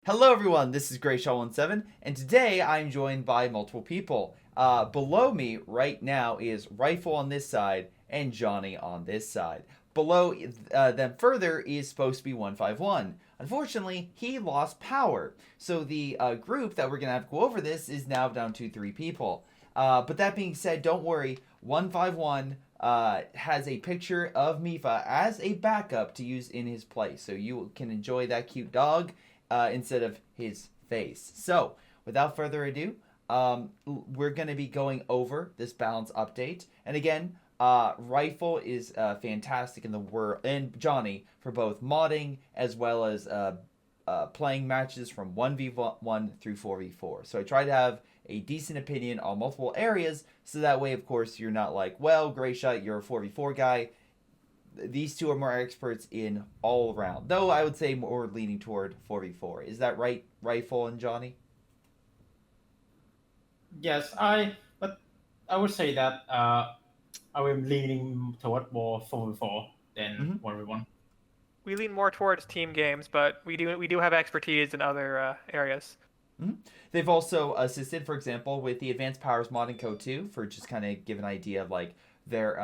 Hello everyone, this is Greyshot17, and today I'm joined by multiple people. Below me right now is Rifle on this side and Johnny on this side. Below them further is supposed to be 151. Unfortunately, he lost power, so the group that we're going to have to go over this is now down to 3 people. But that being said, don't worry, 151 has a picture of Mifa as a backup to use in his place, so you can enjoy that cute dog instead of his face. So, without further ado, we're going to be going over this balance update. And again, Rifle is fantastic in the world, and Johnny for both modding as well as playing matches from 1v1 through 4v4. So I try to have a decent opinion on multiple areas, so that way, of course, you're not like, well, Greyshot, you're a 4v4 guy. These two are more experts in all around. Though I would say more leaning toward 4v4. Is that right, Rifle and Johnny? Yes, but I would say that I am leaning toward more 4v4 than 1v1. We lean more towards team games, but we do have expertise in other areas. Mm-hmm. They've also assisted, for example, with the Advanced Powers modding code 2 for just kind of give an idea of like their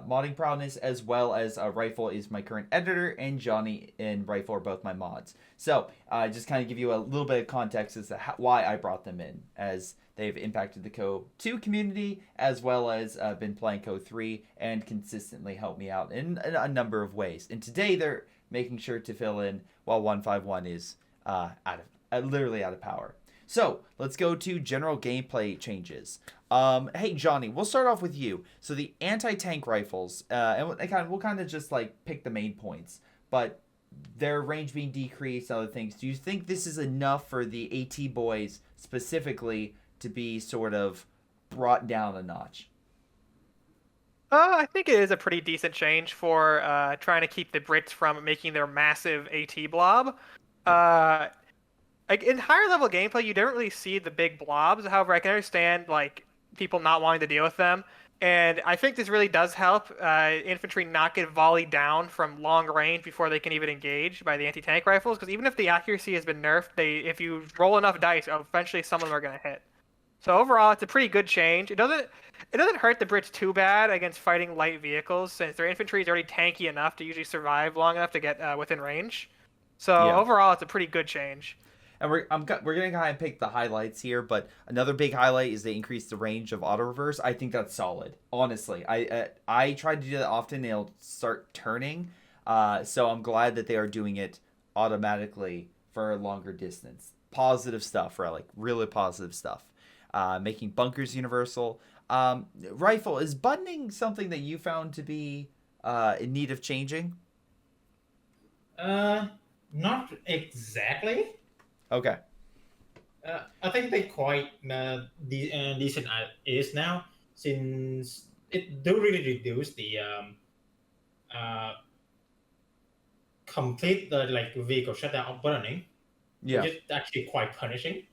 modding prowess, as well as Rifle is my current editor, and Johnny and Rifle are both my mods. So just kind of give you a little bit of context as to why I brought them in, as they've impacted the Code 2 community, as well as been playing Code 3 and consistently helped me out in a number of ways. And today they're making sure to fill in while 151 is literally out of power. So let's go to general gameplay changes. Hey Johnny, we'll start off with you. So the anti-tank rifles, and we'll kind of just like pick the main points, but their range being decreased, and other things. Do you think this is enough for the AT boys specifically to be sort of brought down a notch? I think it is a pretty decent change for trying to keep the Brits from making their massive AT blob. Like in higher level gameplay, you don't really see the big blobs. However, I can understand like people not wanting to deal with them, and I think this really does help infantry not get volleyed down from long range before they can even engage by the anti-tank rifles. Because even if the accuracy has been nerfed, if you roll enough dice, eventually some of them are going to hit. So overall, it's a pretty good change. It doesn't hurt the Brits too bad against fighting light vehicles, since their infantry is already tanky enough to usually survive long enough to get within range. So overall, it's a pretty good change. And we're gonna kind of pick the highlights here, but another big highlight is they increased the range of auto reverse. I think that's solid. Honestly, I try to do that often. And it'll start turning, so I'm glad that they are doing it automatically for a longer distance. Positive stuff, right? Like really positive stuff. Making bunkers universal. Rifle, is buttoning something that you found to be in need of changing? Not exactly. Okay. I think they quite decent is now, since it do really reduce the complete the like vehicle shutdown of burning. Yeah. Which is actually quite punishing.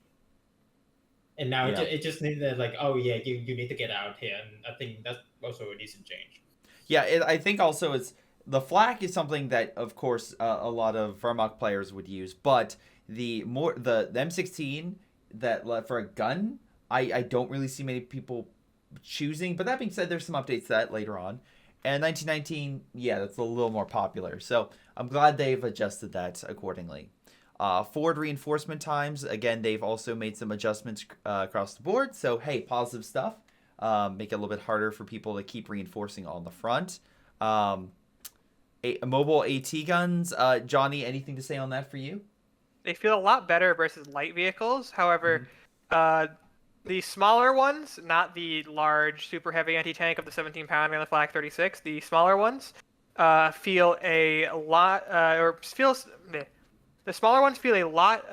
And now it just needs like, oh yeah, you need to get out here, and I think that's also a decent change. Yeah, I think also it's the flak is something that, of course, a lot of Vermont players would use, but the M16 that for a gun, I don't really see many people choosing. But that being said, there's some updates to that later on. And 1919, yeah, that's a little more popular. So I'm glad they've adjusted that accordingly. Forward reinforcement times, again, they've also made some adjustments across the board. So, hey, positive stuff. Make it a little bit harder for people to keep reinforcing on the front. Mobile AT guns, Johnny, anything to say on that for you? They feel a lot better versus light vehicles. However, the smaller ones, not the large, super heavy anti-tank of the 17-pound and the Flak 36, the smaller ones feel a lot, the smaller ones feel a lot,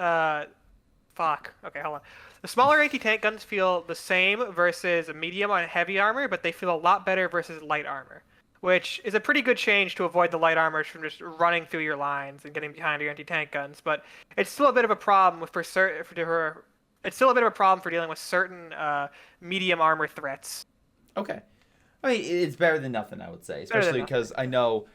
okay, hold on. The smaller anti-tank guns feel the same versus medium on heavy armor, but they feel a lot better versus light armor, which is a pretty good change to avoid the light armor from just running through your lines and getting behind your anti-tank guns. But it's still a bit of a problem it's still a bit of a problem for dealing with certain medium armor threats. Okay. I mean, it's better than nothing, I would say, especially because I know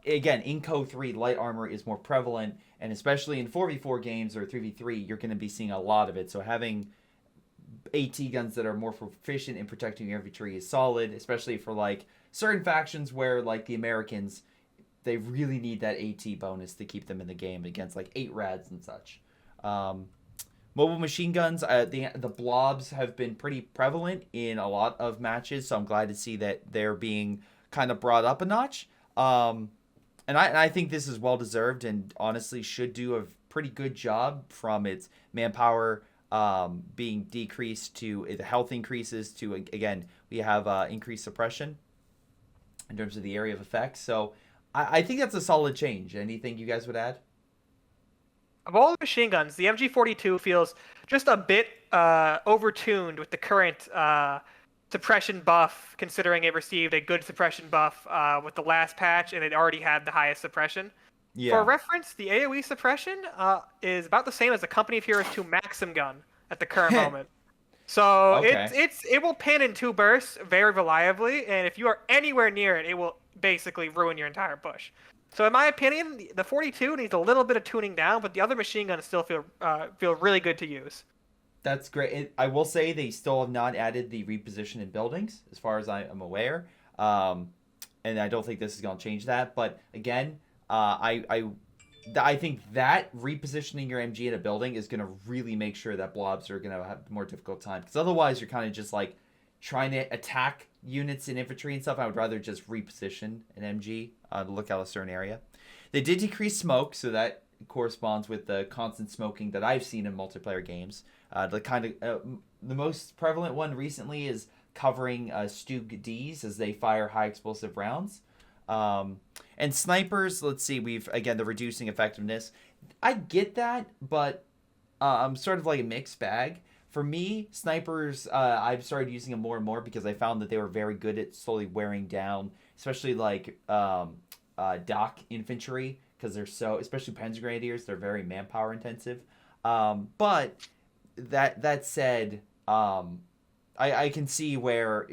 again, in Co 3, light armor is more prevalent, and especially in 4v4 games or 3v3, you're going to be seeing a lot of it. So having AT guns that are more proficient in protecting your infantry is solid, especially for like certain factions where like the Americans, they really need that AT bonus to keep them in the game against like 8 rads and such. Mobile machine guns, the blobs have been pretty prevalent in a lot of matches, so I'm glad to see that they're being kind of brought up a notch. And I think this is well deserved, and honestly should do a pretty good job from its manpower being decreased to the health increases to, again, we have increased suppression in terms of the area of effect. So I think that's a solid change. Anything you guys would add? Of all the machine guns, the MG42 feels just a bit overtuned with the current suppression buff, considering it received a good suppression buff with the last patch, and it already had the highest suppression. Yeah. For reference, the AoE suppression is about the same as the Company of Heroes 2 Maxim gun at the current moment. So Okay. it will pin in 2 bursts very reliably, and if you are anywhere near it, it will basically ruin your entire push. So in my opinion, the 42 needs a little bit of tuning down, but the other machine guns still feel really good to use. That's great. I will say they still have not added the reposition in buildings, as far as I am aware. And I don't think this is going to change that. But again, I think that repositioning your MG in a building is going to really make sure that blobs are going to have a more difficult time. Because otherwise, you're kind of just like trying to attack units in infantry and stuff. I would rather just reposition an MG to look out a certain area. They did decrease smoke, so that corresponds with the constant smoking that I've seen in multiplayer games. The most prevalent one recently is covering Stug Ds as they fire high explosive rounds. And snipers, let's see, the reducing effectiveness. I get that, but I'm sort of like a mixed bag. For me, snipers, I've started using them more and more because I found that they were very good at slowly wearing down, especially like dock infantry, because they're so, especially Pens Grenadiers, they're very manpower intensive. But that said, I can see where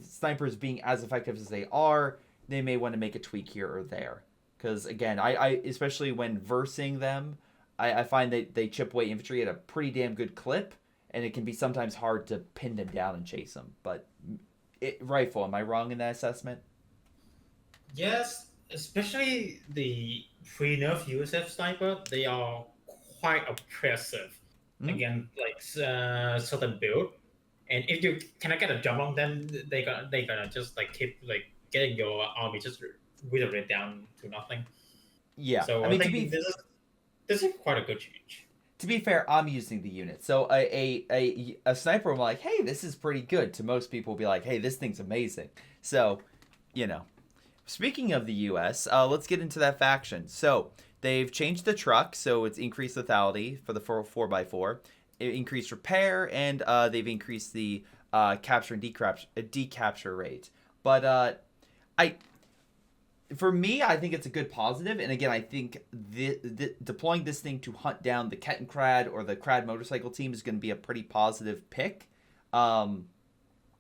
snipers being as effective as they are, they may want to make a tweak here or there. Because again, I especially when versing them, I find that they chip away infantry at a pretty damn good clip, and it can be sometimes hard to pin them down and chase them. But rifle, am I wrong in that assessment? Yes, especially the pre-nerf USF sniper, they are quite oppressive against like certain build. And if you cannot get a jump on them, they gonna just like keep like getting your army just wither it down to nothing. Yeah, So I mean, this is quite a good change. To be fair, I'm using the unit. So a sniper will be like, hey, this is pretty good. To most people will be like, hey, this thing's amazing. So, Speaking of the US, let's get into that faction. So they've changed the truck, so it's increased lethality for the 4x4. It increased repair, and they've increased the capture and decapture rate. But for me, I think it's a good positive. And again, I think deploying this thing to hunt down the Kettenkrad or the Krad motorcycle team is going to be a pretty positive pick.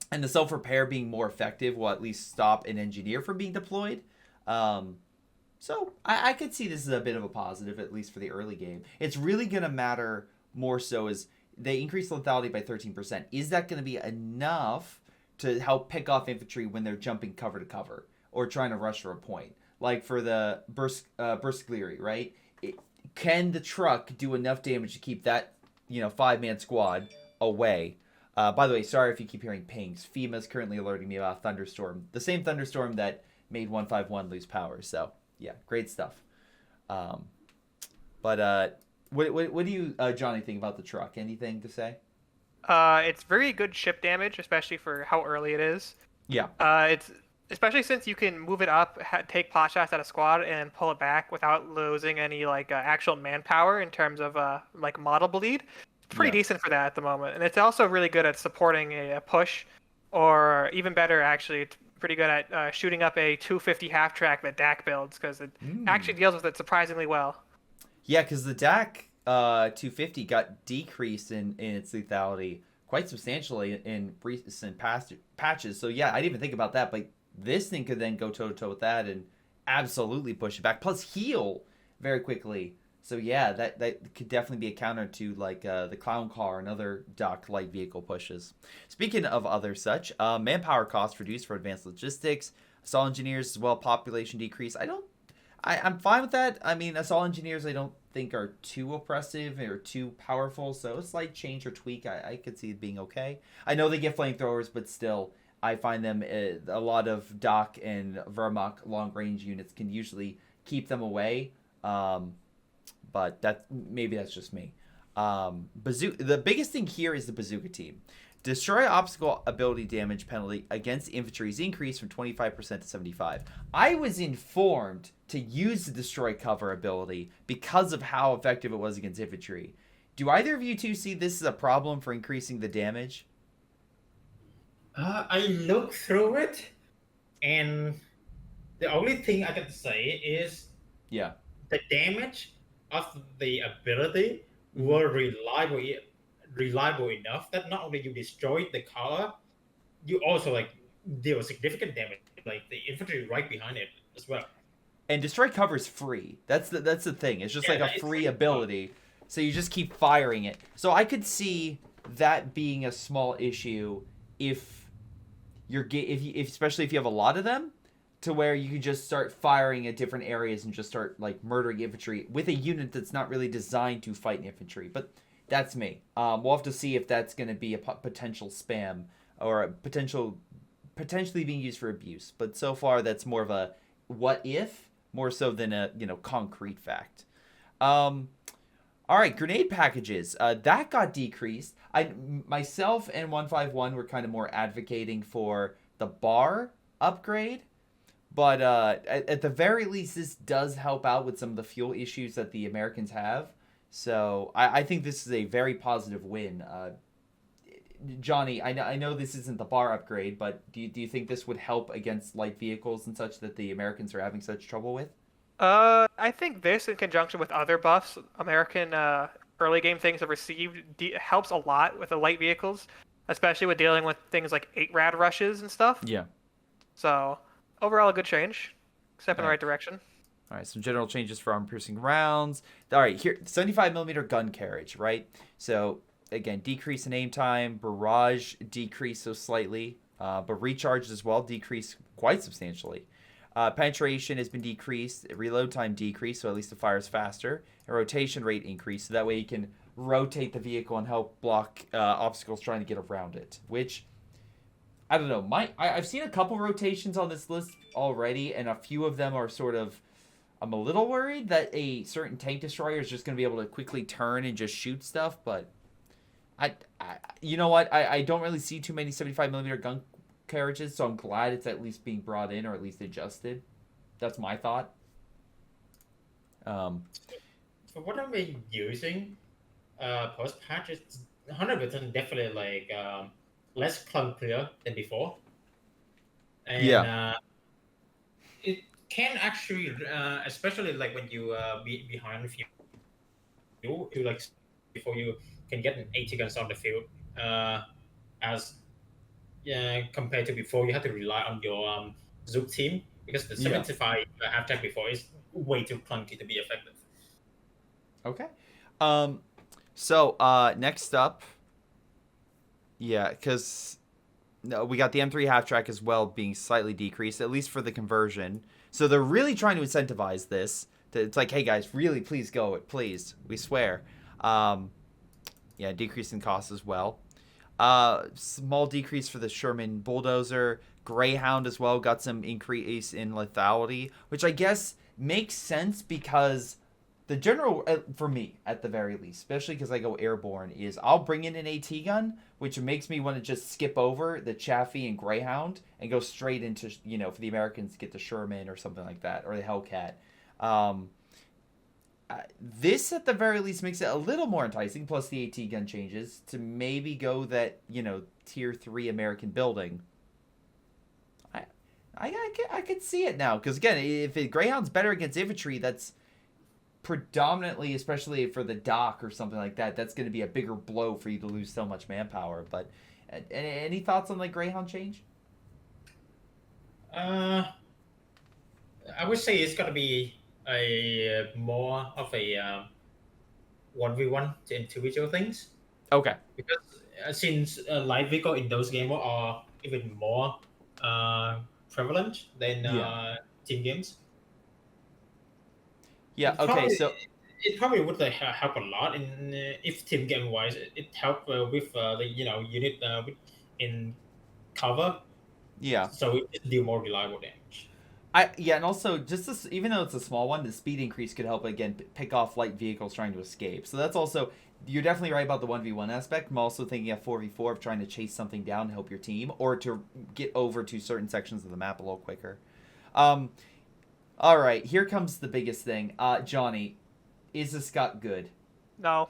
And the self-repair being more effective will at least stop an engineer from being deployed. So I could see this as a bit of a positive, at least for the early game. It's really going to matter more so as they increase lethality by 13%. Is that going to be enough to help pick off infantry when they're jumping cover to cover or trying to rush for a point? Like for the Burskleri, right? Can the truck do enough damage to keep that 5-man squad away? By the way, sorry if you keep hearing pings. FEMA's currently alerting me about a thunderstorm. The same thunderstorm that made 151 lose power. So, yeah, great stuff. But what do you, Johnny, think about the truck? Anything to say? It's very good ship damage, especially for how early it is. Yeah. It's especially since you can move it up, take pot shots at a squad, and pull it back without losing any actual manpower in terms of like model bleed. It's pretty decent for that at the moment, and it's also really good at supporting a push, or even better, actually, it's pretty good at shooting up a 250 half track that DAC builds because it actually deals with it surprisingly well. Yeah, because the DAC 250 got decreased in its lethality quite substantially in recent patches. So yeah, I didn't even think about that, but this thing could then go toe to toe with that absolutely push it back. Plus heal very quickly. So yeah, that could definitely be a counter to like the clown car and other dock light vehicle pushes. Speaking of other such, manpower costs reduced for advanced logistics, assault engineers as well. Population decrease. I'm fine with that. I mean, assault engineers I don't think are too oppressive or too powerful, so a slight change or tweak I could see it being okay. I know they get flamethrowers, but still, I find them a lot of Doc and Vermach long range units can usually keep them away. But that's just me. The biggest thing here is the bazooka team. Destroy obstacle ability damage penalty against infantry is increased from 25% to 75. I was informed to use the destroy cover ability because of how effective it was against infantry. Do either of you two see this as a problem for increasing the damage? I looked through it, and the only thing I can say is Yeah. the damage of the ability were reliable enough that not only you destroyed the car, you also like deal significant damage, like the infantry right behind it as well. And destroy cover is free. That's the thing. It's just like a free ability, so you just keep firing it. So I could see that being a small issue if especially if you have a lot of them, to where you can just start firing at different areas and just start like murdering infantry with a unit that's not really designed to fight infantry. But that's me. We'll have to see if that's going to be a potential spam or a potentially being used for abuse. But so far, that's more of a what if, more so than a concrete fact. All right, grenade packages. That got decreased. Myself and 151 were kind of more advocating for the bar upgrade. But at the very least, this does help out with some of the fuel issues that the Americans have. So I think this is a very positive win. Johnny, I know this isn't the bar upgrade, but do you think this would help against light vehicles and such that the Americans are having such trouble with? I think this, in conjunction with other buffs American early game things have received, helps a lot with the light vehicles, especially with dealing with things like 8 rad rushes and stuff. Yeah. So overall, a good change, step in the right direction. All right, some general changes for armor-piercing rounds. All right, here, 75mm gun carriage, right? So, again, decrease in aim time, barrage decrease so slightly, but recharge as well decrease quite substantially. Penetration has been decreased, reload time decreased, so at least it fires faster, and rotation rate increased, so that way you can rotate the vehicle and help block obstacles trying to get around it, which... I don't know. I've seen a couple rotations on this list already, and a few of them are sort of... I'm a little worried that a certain tank destroyer is just going to be able to quickly turn and just shoot stuff, but... you know what? I don't really see too many 75mm gun carriages, so I'm glad it's at least being brought in, or at least adjusted. That's my thought. For what I've been using, post-patch, it's 100% definitely like... less clunkier than before, and it can actually, especially like when you be behind a few, to like before you can get an 80 guns on the field, as compared to before you have to rely on your Zook team, because the 75 half-tech before is way too clunky to be effective. Okay, so next up. Yeah, because we got the M3 half-track as well being slightly decreased, at least for the conversion. So they're really trying to incentivize this. It's like, hey guys, really, please go, please, we swear. Yeah, decrease in cost as well. Small decrease for the Sherman Bulldozer. Greyhound as well got some increase in lethality, which I guess makes sense because... The general, for me, at the very least, especially because I go airborne, is I'll bring in an AT gun, which makes me want to just skip over the Chaffee and Greyhound and go straight into, for the Americans to get the Sherman or something like that, or the Hellcat. This, at the very least, makes it a little more enticing, plus the AT gun changes, to maybe go that, Tier 3 American building. I could see it now, because, again, if Greyhound's better against infantry, that's... predominantly, especially for the dock or something like that, that's going to be a bigger blow for you to lose so much manpower. But any thoughts on the Greyhound change? I would say it's gonna be a more of a 1v1 individual things Okay. because since light vehicle in those games are even more prevalent than Yeah. team games. Yeah. It Okay. probably So it probably would help a lot in if team game wise it help with the unit in cover, yeah. so it deal more reliable damage. And also just this, even though it's a small one, the speed increase could help again pick off light vehicles trying to escape. So that's also, you're definitely right about the 1v1 aspect. I'm also thinking of 4v4 of trying to chase something down to help your team or to get over to certain sections of the map a little quicker. All right, here comes the biggest thing. Johnny, is the Scott good? No.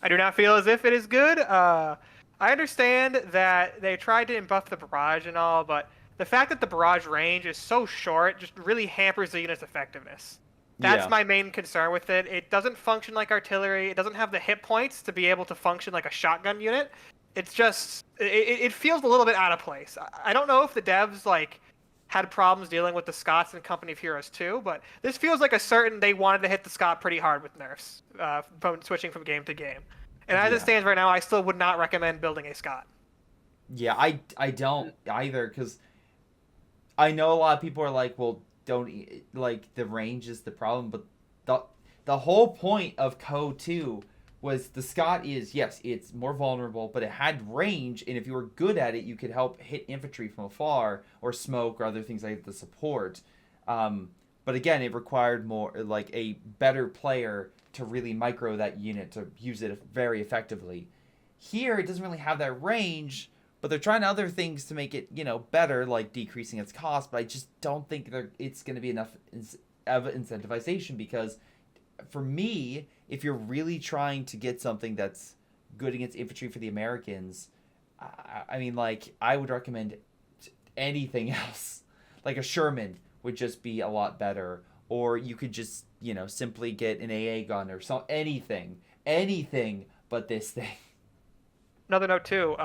I do not feel as if it is good. I understand that they tried to buff the barrage and all, but the fact that the barrage range is so short just really hampers the unit's effectiveness. That's Yeah. my main concern with it. It doesn't function like artillery. It doesn't have the hit points to be able to function like a shotgun unit. It's just it feels a little bit out of place. I don't know if the devs had problems dealing with the Scots and Company of Heroes too, but this feels like a certain they wanted to hit the Scot pretty hard with nerfs from switching from game to game. And as Yeah. it stands right now, I still would not recommend building a Scot. Yeah, I don't either, because I know a lot of people are like, well, like, the range is the problem, but the whole point of Co 2 was the Scott is, yes, it's more vulnerable, but it had range, and if you were good at it, you could help hit infantry from afar, or smoke, or other things like the support. But again, it required more, like, a better player to really micro that unit, to use it very effectively. Here, it doesn't really have that range, but they're trying other things to make it, better, like decreasing its cost, but I just don't think it's going to be enough of incentivization, because for me, if you're really trying to get something that's good against infantry for the Americans, I mean, like, I would recommend anything else. Like a Sherman would just be a lot better, or you could just, simply get an AA gun or anything but this thing. Another note too,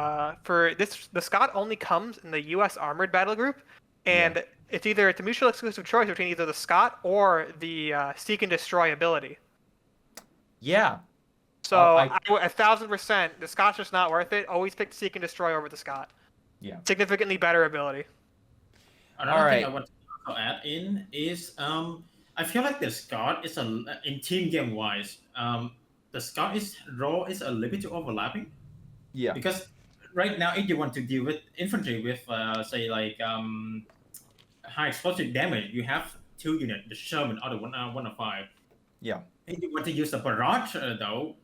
for this, the Scot only comes in the U.S. Armored Battle Group, and it's a mutual exclusive choice between either the Scot or the Seek and Destroy ability. Yeah. So 1,000%, the Scot's just not worth it. Always pick Seek and Destroy over the Scot. Yeah. Significantly better ability. Another thing I want to add in is I feel like the Scot is in team game wise, the Scot is role is a little bit too overlapping. Yeah. Because right now, if you want to deal with infantry with say like high explosive damage, you have two units, the Sherman or the 105. Yeah. If you want to use the barrage though,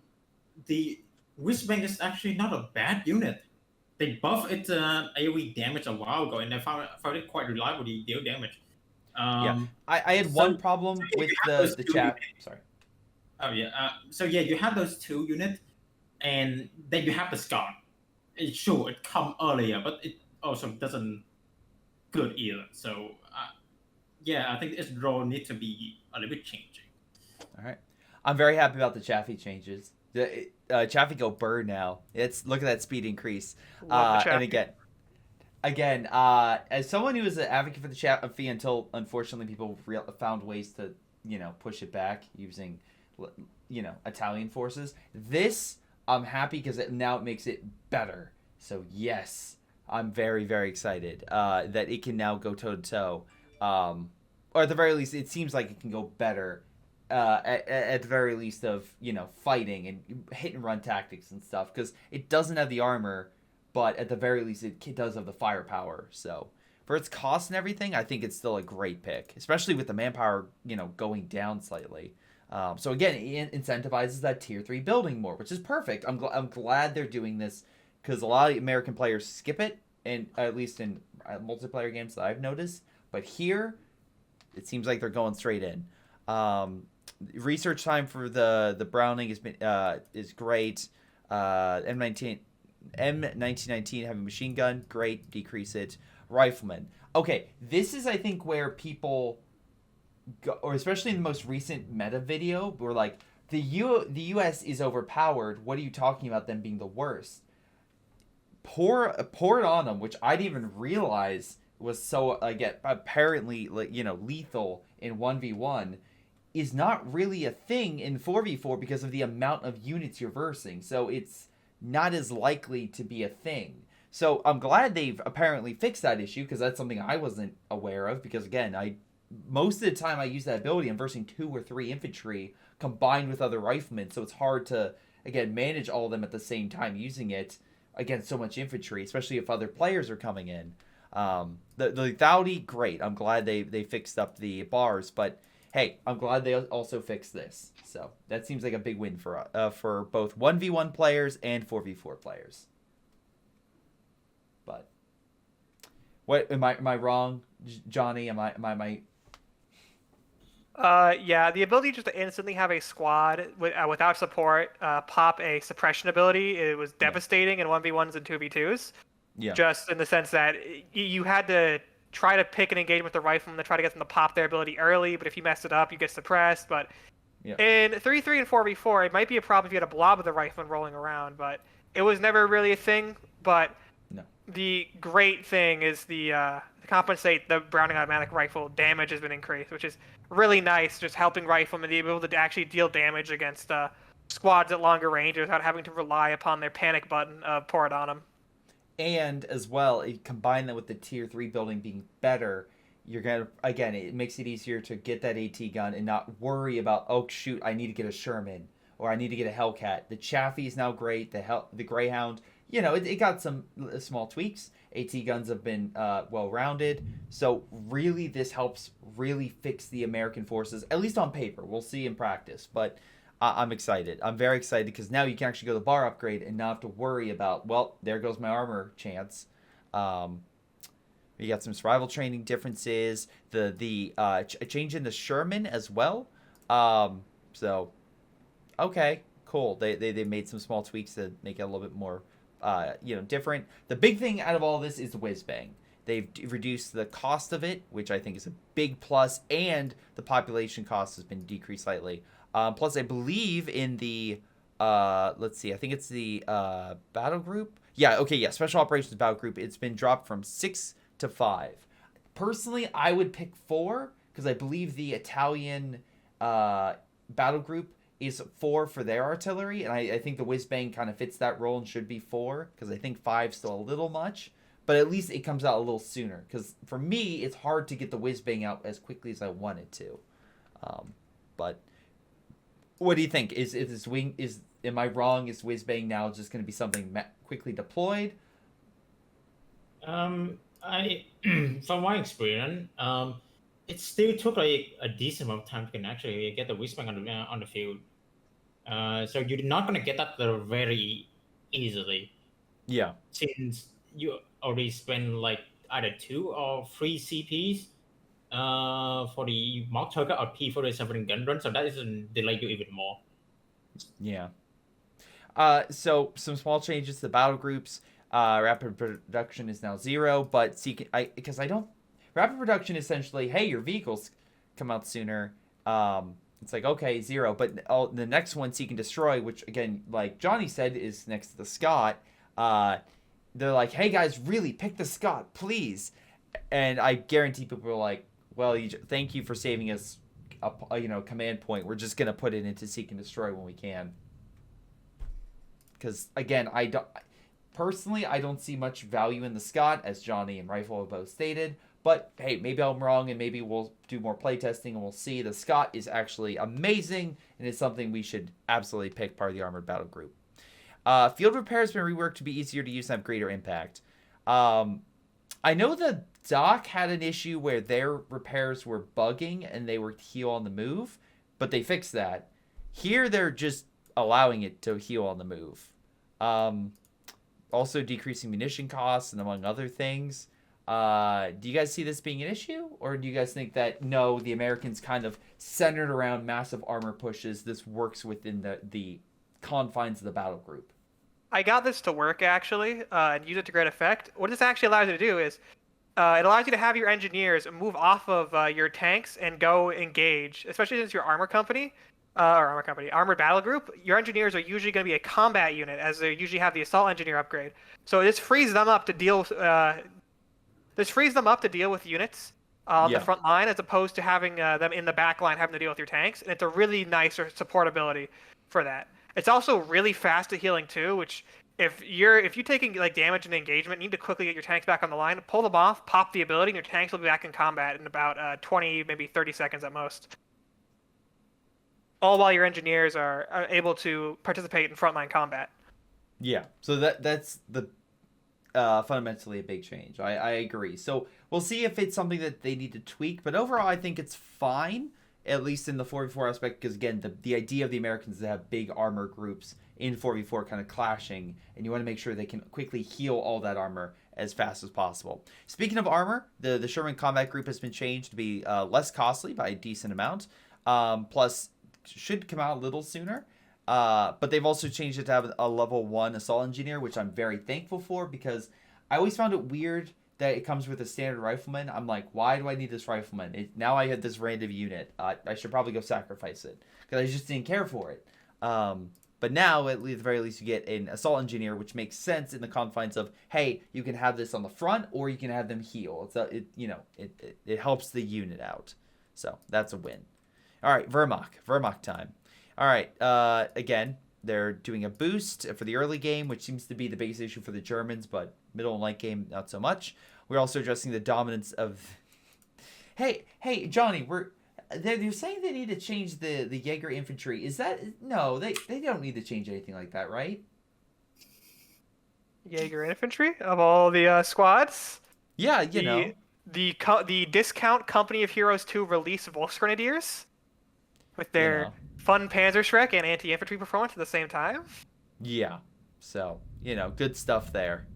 the Wristband is actually not a bad unit. They buffed its AoE damage a while ago, and I found it quite reliable to deal damage. Yeah, I had one problem with the chat. Sorry. Oh yeah. So yeah, you have those two units, and then you have the Scot. Sure, it come earlier, but it also doesn't good either. So yeah, I think its role needs to be a little bit changing. All right, I'm very happy about the Chaffee changes. The Chaffee go bird now. Look at that speed increase. And again, as someone who was an advocate for the Chaffee until unfortunately people found ways to push it back using Italian forces. This I'm happy because now it makes it better. So yes, I'm very, very excited that it can now go toe to toe, or at the very least, it seems like it can go better. At the very least of fighting and hit and run tactics and stuff, because it doesn't have the armor, but at the very least it does have the firepower. So for its cost and everything, I think it's still a great pick, especially with the manpower going down slightly. So again, it incentivizes that tier 3 building more, which is perfect. I'm glad they're doing this, because a lot of American players skip it, and at least in multiplayer games that I've noticed. But here, it seems like they're going straight in. Research time for the Browning is great. M1919 heavy machine gun, great, decrease it. Rifleman. Okay, this is I think where people or especially in the most recent meta video, were like, the US is overpowered. What are you talking about them being the worst? Pour it on them, which I didn't even realize was so again apparently lethal in 1v1 is not really a thing in 4v4 because of the amount of units you're versing. So it's not as likely to be a thing. So I'm glad they've apparently fixed that issue because that's something I wasn't aware of because again, most of the time I use that ability I'm versing 2 or 3 infantry combined with other riflemen, so it's hard to again manage all of them at the same time using it against so much infantry, especially if other players are coming in. The lethality, great. I'm glad they fixed up the bars, but hey, I'm glad they also fixed this. So that seems like a big win for both 1v1 players and 4v4 players. But what am I wrong, Johnny? Am I? Yeah, the ability just to instantly have a squad without support pop a suppression ability, it was devastating in 1v1s and 2v2s. Yeah. Just in the sense that you had to try to pick an engagement with the rifleman to try to get them to pop their ability early, but if you messed it up, you get suppressed. But in 3-3 and 4v4, it might be a problem if you had a blob of the rifleman rolling around, but it was never really a thing. But the great thing is to compensate the Browning automatic rifle damage has been increased, which is really nice, just helping riflemen be able to actually deal damage against squads at longer range without having to rely upon their panic button of pour it on them. And as well, combine that with the tier 3 building being better, you're gonna again it makes it easier to get that AT gun and not worry about, oh shoot, I need to get a Sherman or I need to get a Hellcat. The Chaffee is now great. The Greyhound, it got some small tweaks. AT guns have been well rounded, so really this helps really fix the American forces, at least on paper. We'll see in practice, but I'm excited. I'm very excited because now you can actually go to the bar upgrade and not have to worry about, well, there goes my armor chance. You got some survival training differences. The change in the Sherman as well. So, okay, cool. They made some small tweaks to make it a little bit more, different. The big thing out of all this is the whiz bang. They've reduced the cost of it, which I think is a big plus, and the population cost has been decreased slightly. Plus, I believe in the, let's see, I think it's the battle group. Yeah, okay, yeah, Special Operations Battle Group. It's been dropped from 6 to 5. Personally, I would pick 4, because I believe the Italian battle group is 4 for their artillery, and I think the whiz bang kind of fits that role and should be 4, because I think 5's still a little much. But at least it comes out a little sooner, because for me, it's hard to get the whiz bang out as quickly as I want it to. But what do you think? Am I wrong? Is whiz bang now just going to be something quickly deployed? From my experience, it still took like a decent amount of time to actually get the whiz bang on the field. So you're not going to get that very easily. Yeah. Since you already spend like either 2 or 3 CPs for the mock target or P47 gun run, so that isn't delay you even more. Yeah. So some small changes to the battle groups. Rapid production is now 0, but rapid production essentially, hey, your vehicles come out sooner. It's like, okay, 0, but the next one, Seek and Destroy, which again, like Johnny said, is next to the Scott. They're like, hey guys, really pick the Scott, please. And I guarantee people are like, well, thank you for saving us a command point. We're just gonna put it into Seek and Destroy when we can. Because again, I don't see much value in the Scott, as Johnny and Rifle have both stated. But hey, maybe I'm wrong, and maybe we'll do more playtesting and we'll see. The Scott is actually amazing, and it's something we should absolutely pick part of the armored battle group. Field repair has been reworked to be easier to use and have greater impact. I know the Doc had an issue where their repairs were bugging and they were heal on the move, but they fixed that. Here, they're just allowing it to heal on the move. Also decreasing munition costs and among other things. Do you guys see this being an issue? Or do you guys think that, no, the Americans kind of centered around massive armor pushes, this works within the confines of the battle group? I got this to work, actually, and use it to great effect. What this actually allows you to do is, it allows you to have your engineers move off of your tanks and go engage, especially since you're armored battle group. Your engineers are usually going to be a combat unit, as they usually have the assault engineer upgrade. So this frees them up to deal This frees them up to deal with units on the Yeah. front line, as opposed to having them in the back line having to deal with your tanks. And it's a really nice support ability for that. It's also really fast at healing too, which if you're taking like damage and engagement, you need to quickly get your tanks back on the line, pull them off, pop the ability, and your tanks will be back in combat in about 20, maybe 30 seconds at most. All while your engineers are able to participate in frontline combat. Yeah. So that's the fundamentally a big change. I agree. So we'll see if it's something that they need to tweak, but overall I think it's fine, at least in the 4v4 aspect, because again, the idea of the Americans is to have big armor groups in 4v4 kind of clashing, and you want to make sure they can quickly heal all that armor as fast as possible. Speaking of armor, the Sherman combat group has been changed to be less costly by a decent amount, plus should come out a little sooner. But they've also changed it to have a level 1 assault engineer, which I'm very thankful for, because I always found it weird that it comes with a standard rifleman. I'm like, why do I need this rifleman? Now I have this random unit. I should probably go sacrifice it, because I just didn't care for it. But now, at the very least, you get an assault engineer, which makes sense in the confines of, hey, you can have this on the front, or you can have them heal. It helps the unit out. So that's a win. All right, Vermach time. All right, again, they're doing a boost for the early game, which seems to be the biggest issue for the Germans, but middle and late game, not so much. We're also addressing the dominance of... Hey, Johnny, they're saying they need to change the Jaeger infantry. Is that... No, they don't need to change anything like that, right? Jaeger infantry of all the squads? Yeah, you know. The discount Company of Heroes 2 release Volksgrenadiers with their fun Panzerschreck and anti-infantry performance at the same time. Yeah. So, good stuff there.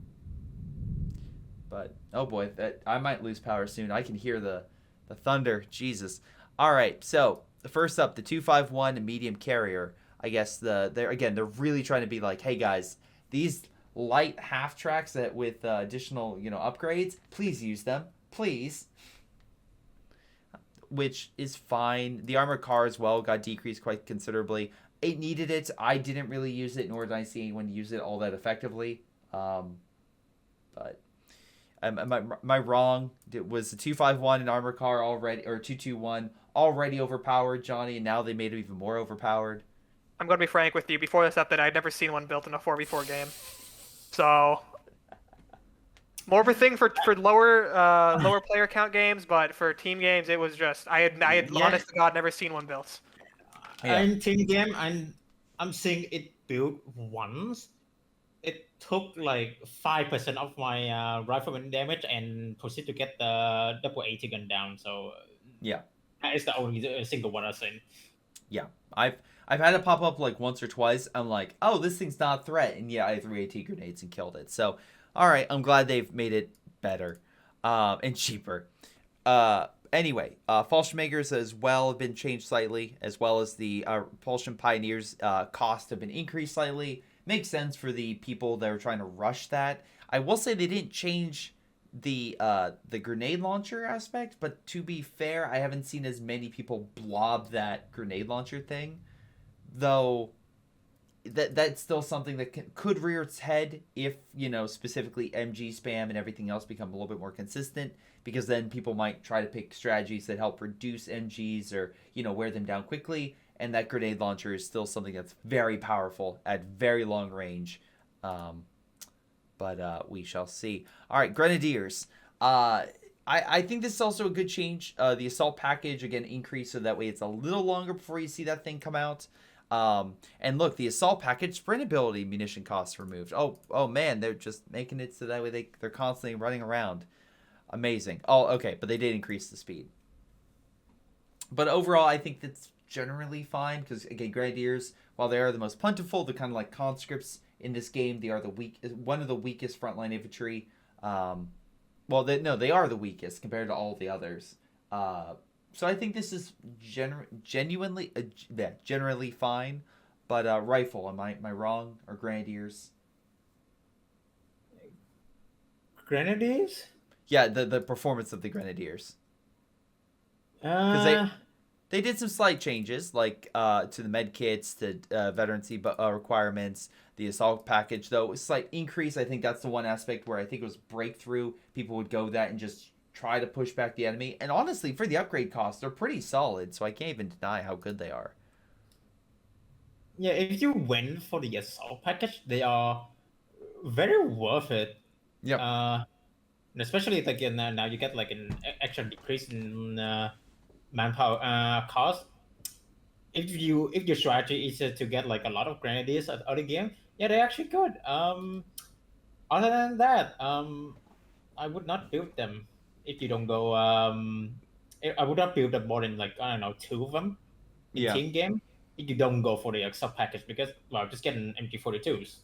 But, oh boy, I might lose power soon. I can hear the thunder. Jesus. All right, so first up, the 251 medium carrier. I guess they're really trying to be like, hey guys, these light half tracks that with additional upgrades, please use them, please. Which is fine. The armored car as well got decreased quite considerably. It needed it. I didn't really use it, nor did I see anyone use it all that effectively. But am I wrong? Was the 251 an armored car already, or 221 already overpowered, Johnny, and now they made it even more overpowered? I'm going to be frank with you. Before this update, I'd never seen one built in a 4v4 game. So, more of a thing for lower player count games, but for team games, it was just I had honest to God never seen one built. Yeah. In team game, I'm seeing it built once. It took like 5% of my rifleman damage and proceed to get the double AT gun down. So yeah, that is the only single one I've seen. Yeah, I've had it pop up like once or twice. I'm like, oh, this thing's not a threat, and yeah, I threw AT grenades and killed it. So, all right, I'm glad they've made it better, and cheaper. Anyway, Fallschirmjägers as well have been changed slightly, as well as the Propulsion Pioneers cost have been increased slightly. Makes sense for the people that are trying to rush that. I will say they didn't change the grenade launcher aspect, but to be fair, I haven't seen as many people blob that grenade launcher thing, though. That's still something that could rear its head if, specifically MG spam and everything else become a little bit more consistent, because then people might try to pick strategies that help reduce MGs or, wear them down quickly, and that grenade launcher is still something that's very powerful at very long range. But we shall see. All right, Grenadiers. I think this is also a good change. The assault package, again, increased so that way it's a little longer before you see that thing come out. And look, the assault package sprint ability munition costs removed. Oh man, they're just making it so that way they're constantly running around. Amazing. Oh, okay, but they did increase the speed. But overall, I think that's generally fine, because again, Grenadiers, while they are the most plentiful, they're kind of like conscripts in this game. They are one of the weakest frontline infantry. They are the weakest compared to all the others. So I think this is generally fine. But rifle, am I wrong? Or Grenadiers? Grenadiers? Yeah, the performance of the Grenadiers. They did some slight changes, like to the med kits, to veterancy requirements, the assault package, though a slight increase. I think that's the one aspect where I think it was breakthrough. People would go that and just try to push back the enemy. And honestly, for the upgrade costs, they're pretty solid, so I can't even deny how good they are. Yeah, if you went for the assault package, they are very worth it. Yep. And especially like now you get like an extra decrease in manpower cost. If your strategy is to get like a lot of grenadiers at early game, yeah, they're actually good. Other than that, I would not build them if you don't go. I would not build them more than like I don't know 2 of them in Yeah. team game. If you don't go for the sub package because just get an MG42s.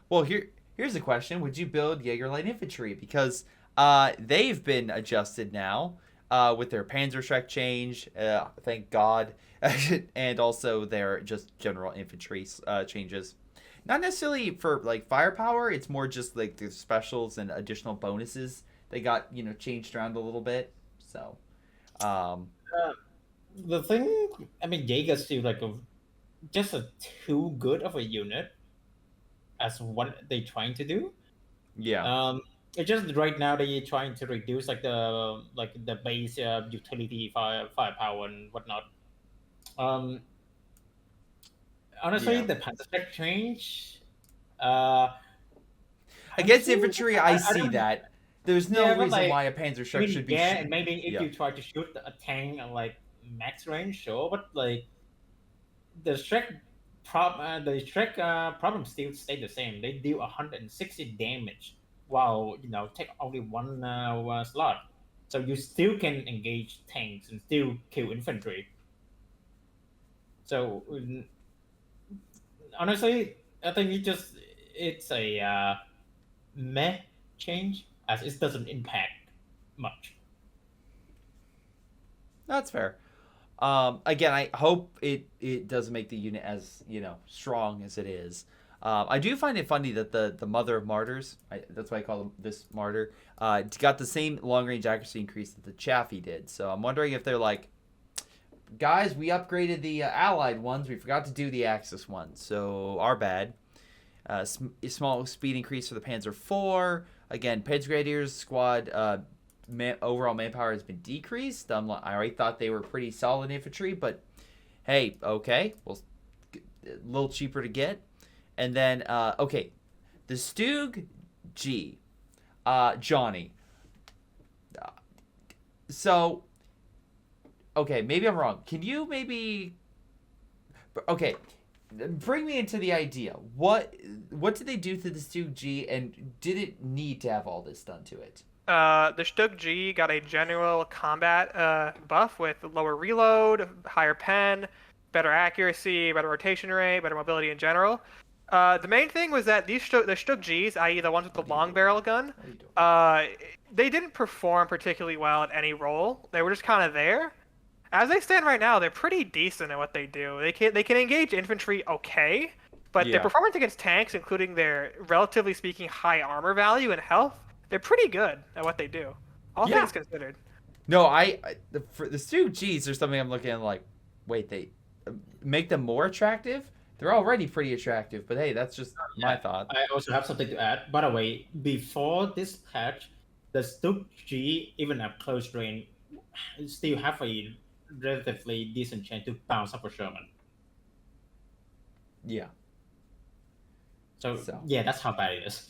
Well, here's a question: would you build Jaeger light infantry? Because they've been adjusted now with their Panzerschreck change, thank God, and also their just general infantry changes. Not necessarily for like firepower; it's more just like the specials and additional bonuses they got changed around a little bit. So, The thing, I mean, Jaeger's still like just a too good of a unit as what they're trying to do. yeah. It's just right now they're trying to reduce like the base utility firepower and whatnot. Honestly, Yeah. the Panzerschreck change. Uh, Against honestly, infantry, I see don't. that. There's no Yeah, but reason like, why a I Panzerschreck mean, should be. yeah, and maybe if Yeah. you try to shoot a tank at like max range, sure, but like the Shrek problem still stay the same. They deal 160 damage while take only one slot, so you still can engage tanks and still kill infantry. So honestly, I think it's a meh change as it doesn't impact much. That's fair. Again, I hope it doesn't make the unit as strong as it is. I do find it funny that the Mother of Martyrs, that's why I call this martyr, got the same long range accuracy increase that the Chaffee did. So I'm wondering if they're like, guys, we upgraded the allied ones, we forgot to do the Axis ones, so our bad. Small speed increase for the Panzer IV. Again, Peds Grenadiers squad overall manpower has been decreased. I already thought they were pretty solid infantry, but hey, okay, well, a little cheaper to get. And then, okay, the Stug G, Johnny. So, okay, maybe I'm wrong. Can you maybe, okay, bring me into the idea. What did they do to the Stug G, and did it need to have all this done to it? The Stug G got a general combat buff with lower reload, higher pen, better accuracy, better rotation rate, better mobility in general. The main thing was that the Stug Gs, i.e. the ones with the long barrel gun, they didn't perform particularly well at any role. They were just kind of there. As they stand right now, they're pretty decent at what they do. They can engage infantry okay, but their performance against tanks, including their relatively speaking high armor value and health, they're pretty good at what they do, all things considered. No, for the Stug Gs, there's something I'm looking at like, wait, they make them more attractive? They're already pretty attractive, but hey, that's just my thought. I also have something to add. By the way, before this patch, the Stug G, even at close range, still have a relatively decent chance to bounce up a Sherman. Yeah. So yeah, that's how bad it is.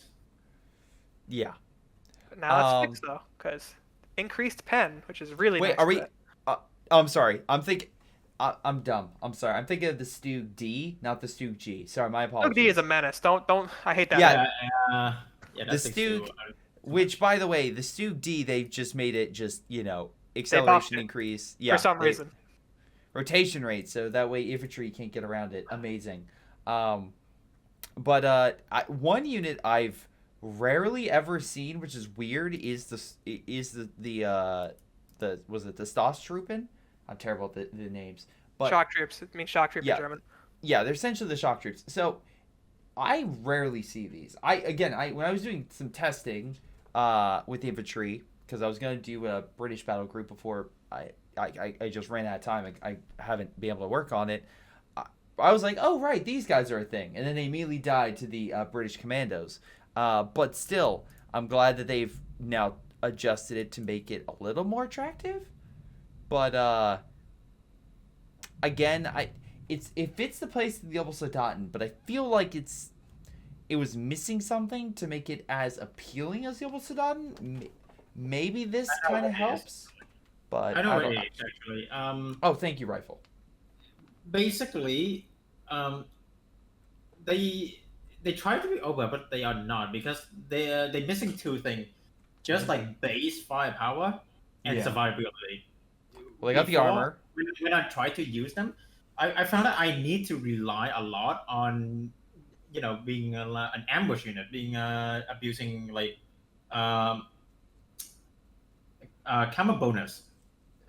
Yeah. Now that's fixed though, because increased pen, which is really wait. nice. Are we? I'm sorry. I'm thinking. I'm dumb. I'm sorry. I'm thinking of the Stug D, not the Stug G. Sorry, my apologies. Stug D is a menace. Don't. I hate that. Yeah. Yeah, the Stug, which by the way, the Stug D, they've just made it just acceleration increase. Yeah. For some reason. Rotation rate, so that way infantry can't get around it. Amazing. But one unit I've rarely ever seen, which is weird, is the was it the Stosstruppen? I'm terrible at the names. But shock troops. It means shock troop in German. Yeah, they're essentially the shock troops. So I rarely see these. When I was doing some testing with infantry, because I was going to do a British battle group before I just ran out of time. I haven't been able to work on it. I was like, oh right, these guys are a thing, and then they immediately died to the British Commandos. But still, I'm glad that they've now adjusted it to make it a little more attractive. But again, it fits the place of the Opal Soldaten, but I feel like it was missing something to make it as appealing as the Opal Soldaten. Maybe this kind of helps, but I know don't it know. is actually. Oh, thank you, Rifle. Basically, they try to be over, but they are not because they're missing two things, just like base firepower and Yeah. survivability. Well, they got the Before, armor. when I try to use them, I found that I need to rely a lot on being an ambush unit, being abusing like um, counter bonus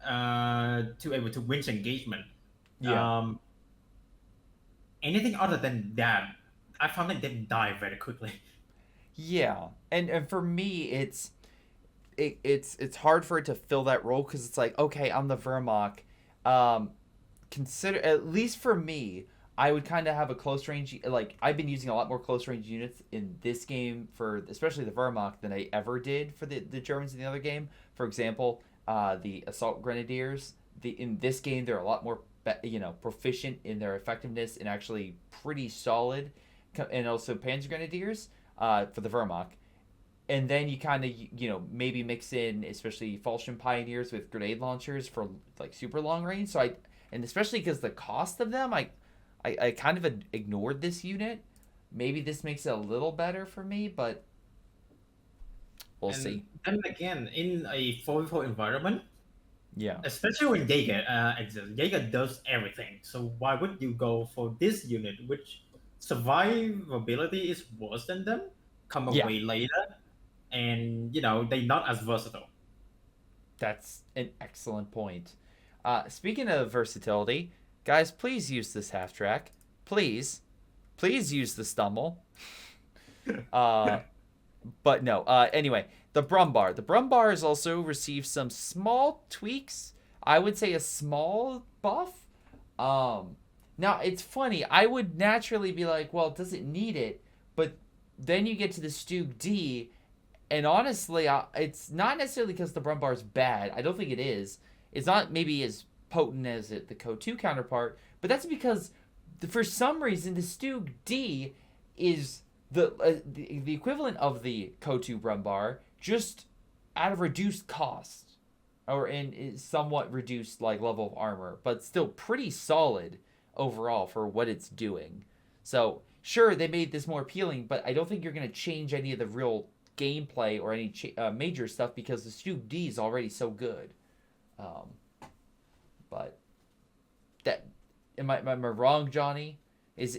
to able to win engagement. Yeah. Anything other than that, I found that they die very quickly. Yeah, and for me, it's hard for it to fill that role because it's like, okay, I'm the Vermok. Um, consider, at least for me, I would kind of have a close range. Like I've been using a lot more close range units in this game for especially the Vermok than I ever did for the Germans in the other game. For example, the assault grenadiers. In this game they're a lot more proficient in their effectiveness and actually pretty solid, and also Panzer grenadiers for the Wehrmacht. And then you kind of maybe mix in especially Falchion Pioneers with grenade launchers for like super long range. So and especially because the cost of them, I kind of ignored this unit. Maybe this makes it a little better for me, but we'll see. Then again, in a 4v4 environment, Yeah. especially when Jaeger exists, Jaeger does everything. So why would you go for this unit, which survivability is worse than them, come Yeah. away later, and they're not as versatile. That's an excellent point. Speaking of versatility, guys, please use this half track. Please use the stumble. But no. Anyway, the Brumbar. The Brumbar has also received some small tweaks. I would say a small buff. Now it's funny. I would naturally be like, well, does it need it? But then you get to the Stug D, and honestly, it's not necessarily because the Brumbar is bad. I don't think it is. It's not maybe as potent as the Co 2 counterpart, but that's because for some reason the Stug D is the equivalent of the Co 2 Brumbar, just at a reduced cost, or in somewhat reduced like level of armor, but still pretty solid overall for what it's doing. So sure, they made this more appealing, but I don't think you're going to change any of the real gameplay or any major stuff because the Stug D is already so good. But that am I wrong, Johnny? It's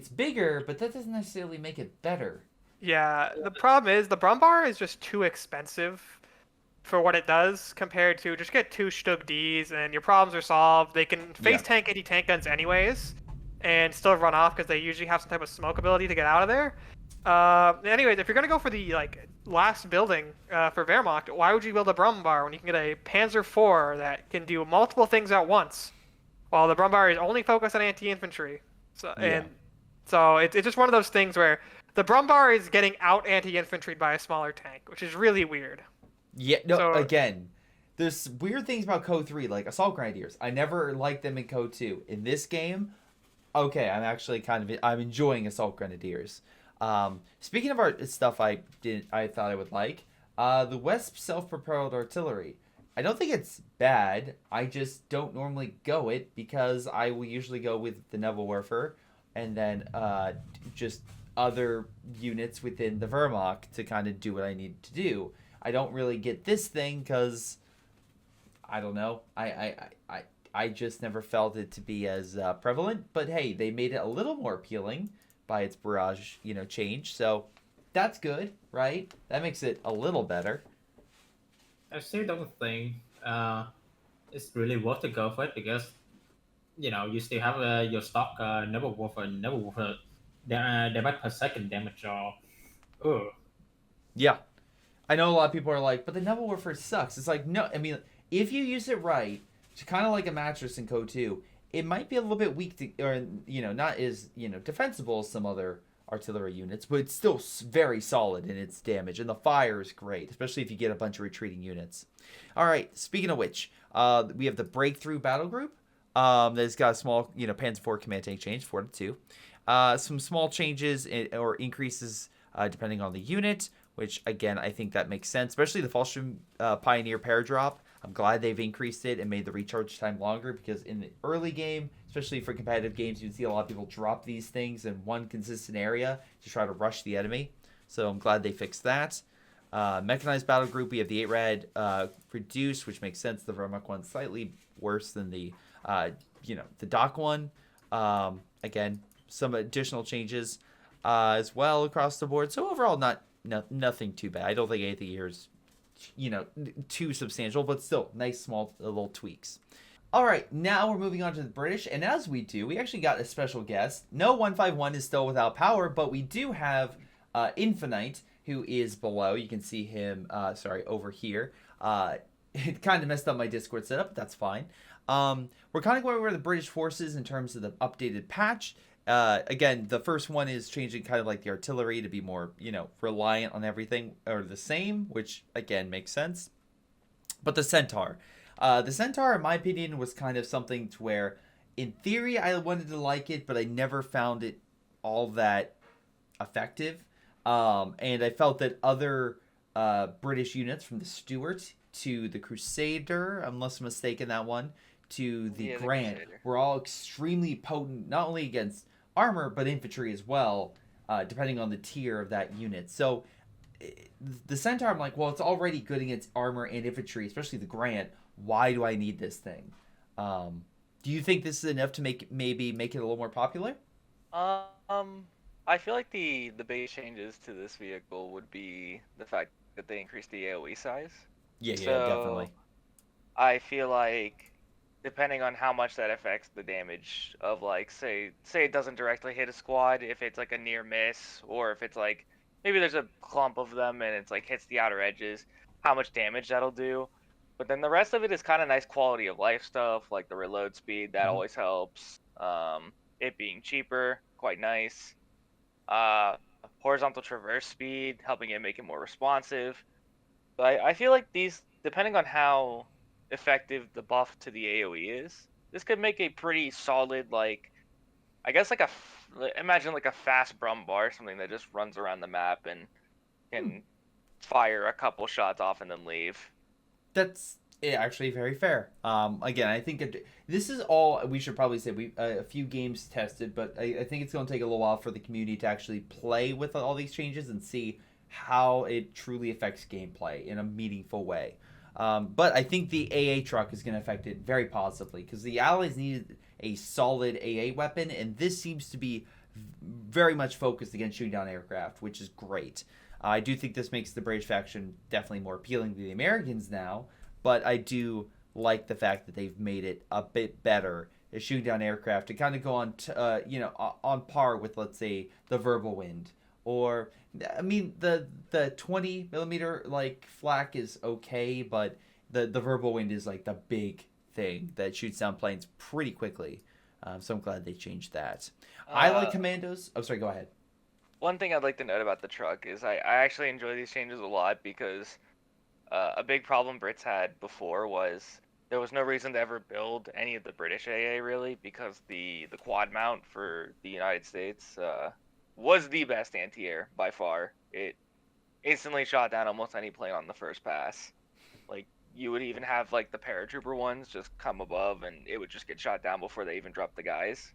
bigger, but that doesn't necessarily make it better. Yeah, the problem is the Brumbar is just too expensive for what it does compared to just get 2 Stug Ds and your problems are solved. They can face tank anti-tank guns anyways and still run off because they usually have some type of smoke ability to get out of there. Anyways, if you're gonna go for the last building for Wehrmacht, why would you build a Brumbar when you can get a Panzer IV that can do multiple things at once, while the Brumbar is only focused on anti-infantry? So it's just one of those things where the Brumbar is getting out anti-infantry by a smaller tank, which is really weird. Yeah, no, again, there's weird things about Co 3, like Assault Grenadiers. I never liked them in Co 2. In this game, okay, I'm actually I'm enjoying Assault Grenadiers. Speaking of our stuff I thought I would like, the Wesp self-propelled artillery. I don't think it's bad. I just don't normally go it because I will usually go with the Nebelwerfer and then just other units within the Wehrmacht to kind of do what I need to do. I don't really get this thing because I don't know. I just never felt it to be as prevalent. But hey, they made it a little more appealing by its barrage, change. So that's good, right? That makes it a little better. I still don't think it's really worth to go for it because you still have your stock Nebelwerfer damage per second damage or Yeah. I know a lot of people are like, but the Nebelwerfer sucks. It's like, no, I mean, if you use it right, it's kind of like a mattress in Code 2, it might be a little bit weak to, or not as defensible as some other artillery units, but it's still very solid in its damage, and the fire is great, especially if you get a bunch of retreating units. All right, speaking of which, we have the Breakthrough Battle Group. That's got a small, Panzer IV command tank change, 4 to 2. Some small changes or increases depending on the unit, which again I think that makes sense, especially the Fallstream Pioneer Paradrop. I'm glad they've increased it and made the recharge time longer, because in the early game, especially for competitive games, you'd see a lot of people drop these things in one consistent area to try to rush the enemy. So I'm glad they fixed that. Mechanized Battle Group, we have the 8-rad reduced, which makes sense. The Vermuk one's slightly worse than the Dock one. Again, some additional changes as well across the board. So overall, nothing too bad. I don't think anything here is too substantial, but still nice small little tweaks. All right, now we're moving on to the British, and as we do, we actually got a special guest. No 151 is still without power, but we do have Infinite, who is below. You can see him, over here. It kind of messed up my Discord setup, but that's fine. We're kind of going over the British forces in terms of the updated patch. Again, the first one is changing kind of like the artillery to be more, reliant on everything or the same, which again makes sense. But the Centaur, in my opinion, was kind of something to where, in theory, I wanted to like it, but I never found it all that effective. And I felt that other British units, from the Stuart to the Crusader, I'm less mistaken that one, to the Grant, were all extremely potent, not only against armor, but infantry as well, depending on the tier of that unit. So the Centaur, I'm like, well, it's already good against armor and infantry, especially the Grant. Why do I need this thing? Do you think this is enough to maybe make it a little more popular? I feel like the big changes to this vehicle would be the fact that they increased the AoE size. Yeah, definitely. I feel like, depending on how much that affects the damage of, like, say it doesn't directly hit a squad, if it's like a near miss, or if it's like maybe there's a clump of them and it's like hits the outer edges, how much damage that'll do. But then the rest of it is kind of nice quality of life stuff, like the reload speed, that always helps. It being cheaper, quite nice. Horizontal traverse speed, helping it make it more responsive. But I feel like these, depending on how effective the buff to the AoE is, this could make a pretty solid, like, I guess like imagine like a fast Brumbar, something that just runs around the map and can fire a couple shots off and then leave. That's actually very fair. Again, I think this is all we should probably say. We a few games tested, but I think it's going to take a little while for the community to actually play with all these changes and see how it truly affects gameplay in a meaningful way. But I think the AA truck is going to affect it very positively, because the Allies needed a solid AA weapon, and this seems to be very much focused against shooting down aircraft, which is great. I do think this makes the British faction definitely more appealing to the Americans now, but I do like the fact that they've made it a bit better at shooting down aircraft to kind of go on, on par with, let's say, the Verbal Wind. Or, I mean, the 20 millimeter like flak is okay, but the Verbal Wind is like the big thing that shoots down planes pretty quickly. So I'm glad they changed that. I like commandos. Oh, sorry, go ahead. One thing I'd like to note about the truck is I actually enjoy these changes a lot, because a big problem Brits had before was there was no reason to ever build any of the British AA, really, because the quad mount for the United States was the best anti-air by far. It instantly shot down almost any plane on the first pass. Like, you would even have like the paratrooper ones just come above and it would just get shot down before they even dropped the guys.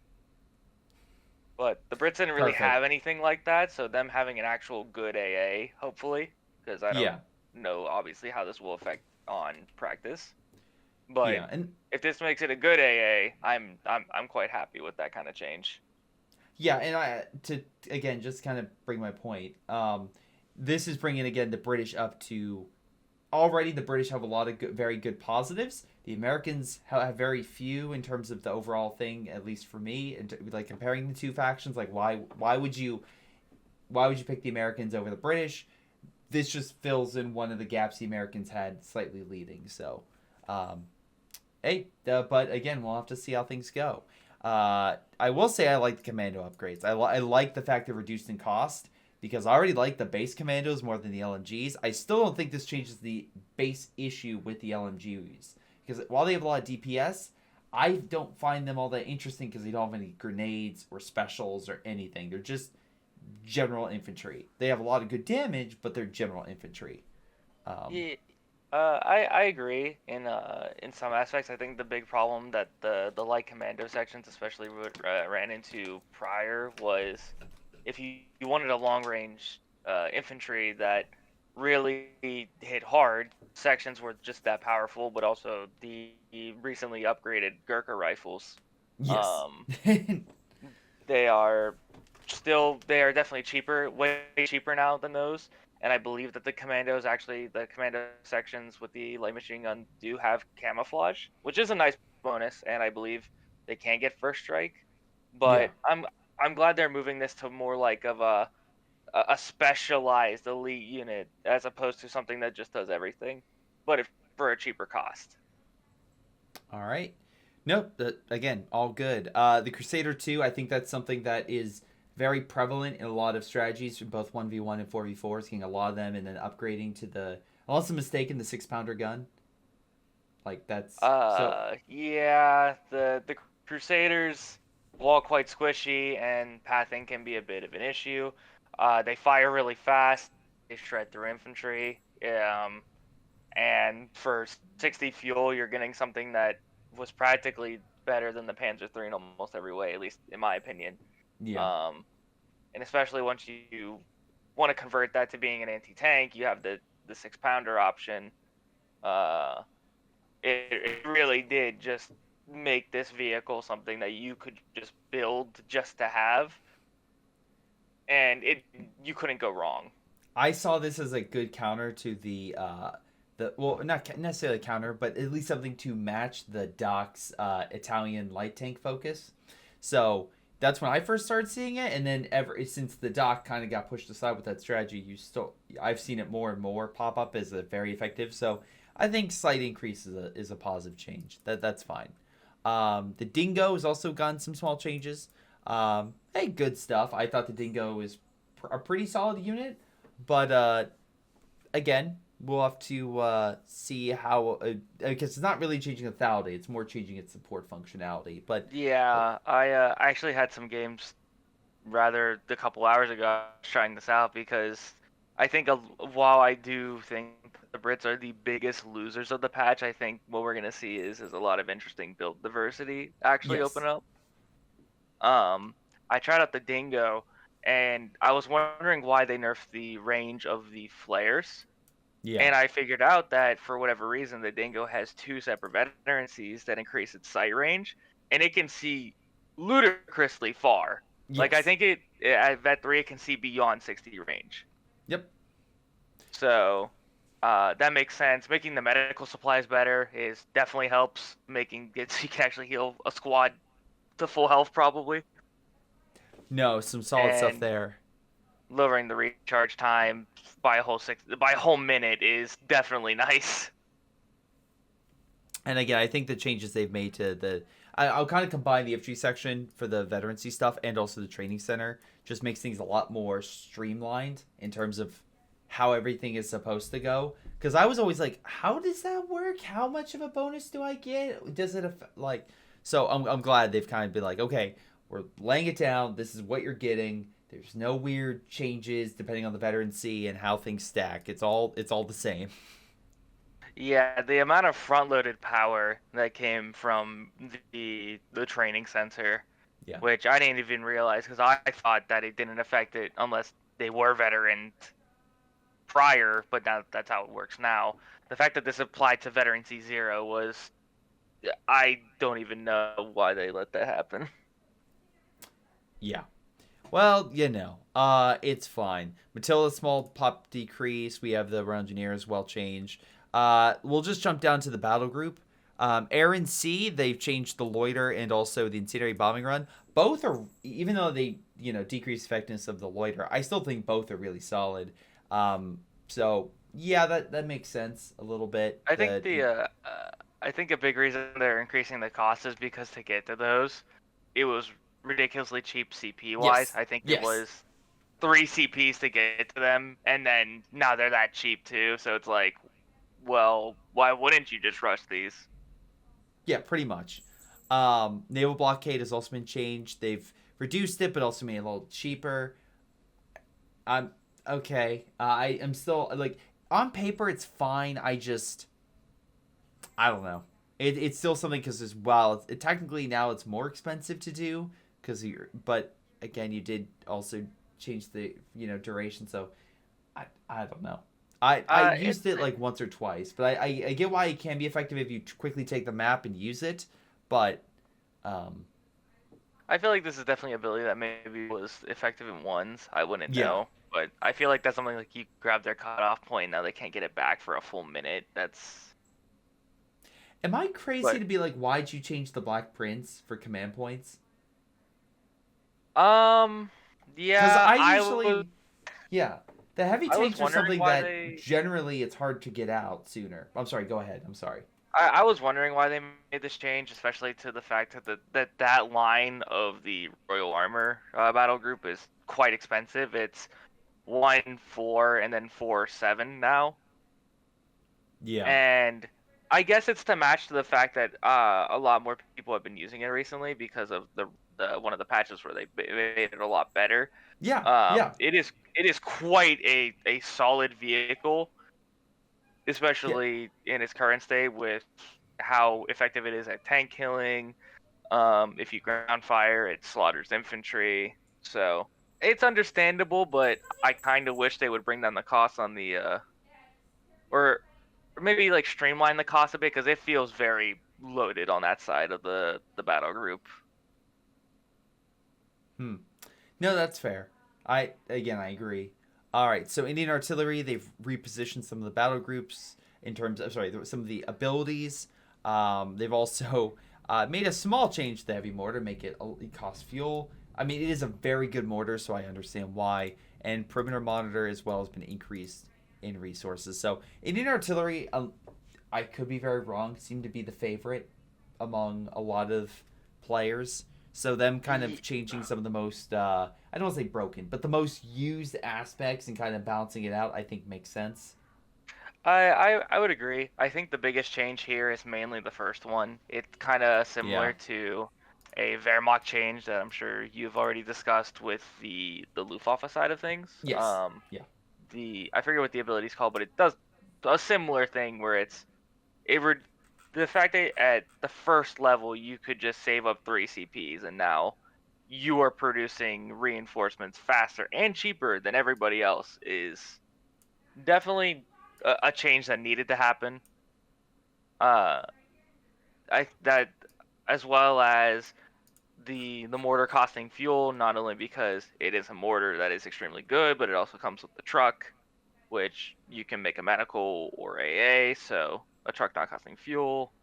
But the Brits didn't really have anything like that, so them having an actual good AA, hopefully, because I don't know obviously how this will affect on practice. But if this makes it a good AA, I'm quite happy with that kind of change. Yeah, and to again just kind of bring my point, this is bringing again the British up to, already the British have a lot of very good positives. The Americans have very few in terms of the overall thing, at least for me. And like comparing the two factions, like why would you pick the Americans over the British? This just fills in one of the gaps the Americans had slightly leading. So Um, but again, we'll have to see how things go. I will say I like the commando upgrades. I like the fact they're reduced in cost because I already like the base commandos more than the LMGs. I still don't think this changes the base issue with the LMGs because while they have a lot of DPS, I don't find them all that interesting because they don't have any grenades or specials or anything. They're just general infantry. They have a lot of good damage, but they're general infantry. Yeah, I agree in some aspects. I think the big problem that the light commando sections especially ran into prior was if you wanted a long range infantry that really hit hard, sections were just that powerful, but also the recently upgraded Gurkha rifles. Yes. They are they are definitely cheaper, way cheaper now than those. And I believe that the the commando sections with the light machine gun do have camouflage, which is a nice bonus, and I believe they can get first strike. Yeah. But I'm glad they're moving this to more like of a specialized elite unit as opposed to something that just does everything, but for a cheaper cost. All right. Nope. Again, all good. The Crusader 2, I think that's something that is very prevalent in a lot of strategies, both 1v1 and 4v4, getting a lot of them and then upgrading to the, unless I'm mistaken, the 6-pounder gun. Like, that's... so. Yeah, the Crusaders, while quite squishy and pathing can be a bit of an issue, they fire really fast, they shred through infantry, and for 60 fuel, you're getting something that was practically better than the Panzer III in almost every way, at least in my opinion. Yeah. And especially once you want to convert that to being an anti-tank, you have the 6-pounder option. It really did just make this vehicle something that you could just build just to have, and you couldn't go wrong. I saw this as a good counter to well, not necessarily a counter, but at least something to match the Doc's Italian light tank focus. So that's when I first started seeing it, and then since the Doc kind of got pushed aside with that strategy, I've seen it more and more pop up as a very effective. So I think slight increase is a positive change. That's fine. The Dingo has also gotten some small changes. Hey, good stuff. I thought the Dingo is a pretty solid unit, but again, we'll have to see how because it's not really changing lethality; it's more changing its support functionality. But yeah, I actually had some games rather a couple hours ago trying this out because I think while I do think the Brits are the biggest losers of the patch, I think what we're gonna see is a lot of interesting build diversity actually yes. open up. I tried out the Dingo, and I was wondering why they nerfed the range of the flares. Yeah. And I figured out that for whatever reason, the Dingo has 2 separate veterancies that increase its sight range, and it can see ludicrously far. Yes. Like I think at Vet 3 it can see beyond 60 range. Yep. So that makes sense. Making the medical supplies better definitely helps. Making it so you can actually heal a squad to full health probably. No, some solid stuff there. Lowering the recharge time by a whole minute is definitely nice. And again, I think the changes they've made to I'll kind of combine the FG section for the veterancy stuff and also the training center. Just makes things a lot more streamlined in terms of how everything is supposed to go. Because I was always like, how does that work? How much of a bonus do I get? Does it like? So I'm glad they've kind of been like, okay, we're laying it down. This is what you're getting. There's no weird changes depending on the veterancy and how things stack. It's all the same. Yeah, the amount of front-loaded power that came from the training center, Yeah. which I didn't even realize because I thought that it didn't affect it unless they were veterans prior, but that's how it works now. The fact that this applied to veterancy 0 was, I don't even know why they let that happen. Yeah. Well, it's fine. Matilda, small pop decrease. We have the Engineer as well change. We'll just jump down to the battle group. Air and Sea, they've changed the loiter and also the incendiary bombing run. Both are, even though they, decrease effectiveness of the loiter, I still think both are really solid. So yeah, that makes sense a little bit. I think I think a big reason they're increasing the cost is because to get to those, it was ridiculously cheap CP wise. Yes. I think it Yes. was 3 CPs to get to them, and then now they're that cheap too. So it's like, well, why wouldn't you just rush these? Yeah, pretty much. Naval blockade has also been changed. They've reduced it, but also made it a little cheaper. I'm okay. I am still like on paper, it's fine. I don't know. It's still something because as well, technically now it's more expensive to do because you're. But again, you did also change the duration, so I don't know. I It's used it like once or twice, but I get why it can be effective if you quickly take the map and use it, but um I feel like this is definitely an ability that maybe was effective in ones. I wouldn't yeah. know, but I feel like that's something like you grab their cutoff point. Now they can't get it back for a full minute. That's Am I crazy but to be like, why'd you change the Black Prince for command points? um Because yeah, yeah, the heavy I was tanks are wondering something why that they generally it's hard to get out sooner. I'm sorry, go ahead. I'm sorry. I was wondering why they made this change, especially to the fact that that line of the Royal Armor battle group is quite expensive. It's 1-4 and then 4-7 now, Yeah. and I guess it's to match to the fact that a lot more people have been using it recently because of the one of the patches where they made it a lot better. Yeah. Yeah. It is quite a solid vehicle, Yeah. especially in its current state with how effective it is at tank killing. If you ground fire, it slaughters infantry. So it's understandable, but I kind of wish they would bring down the cost on the or maybe like streamline the cost a bit because it feels very loaded on that side of the battle group. Hmm. No, that's fair. I agree. All right, so Indian artillery, they've repositioned some of the battle groups in terms of some of the abilities. They've also made a small change to the heavy mortar, make it cost fuel. I mean, it is a very good mortar, so I understand why. And perimeter monitor as well has been increased in resources. So Indian artillery, I could be very wrong, seem to be the favorite among a lot of players. So them kind of changing some of the most I don't want to say broken, but the most used aspects and kind of balancing it out, I think makes sense. I would agree. I think the biggest change here is mainly the first one. It's kind of Yeah. similar to a Wehrmacht change that I'm sure you've already discussed with the Luftwaffe side of things. Yes. Yeah. The I forget what the ability's called, but it does a similar thing where it re- the fact that at the first level you could just save up 3 CPs and now you are producing reinforcements faster and cheaper than everybody else is definitely a change that needed to happen. Uh, I that as well as the mortar costing fuel not only because it is a mortar that is extremely good, but it also comes with the truck, which you can make a medical or AA, so a truck not costing fuel.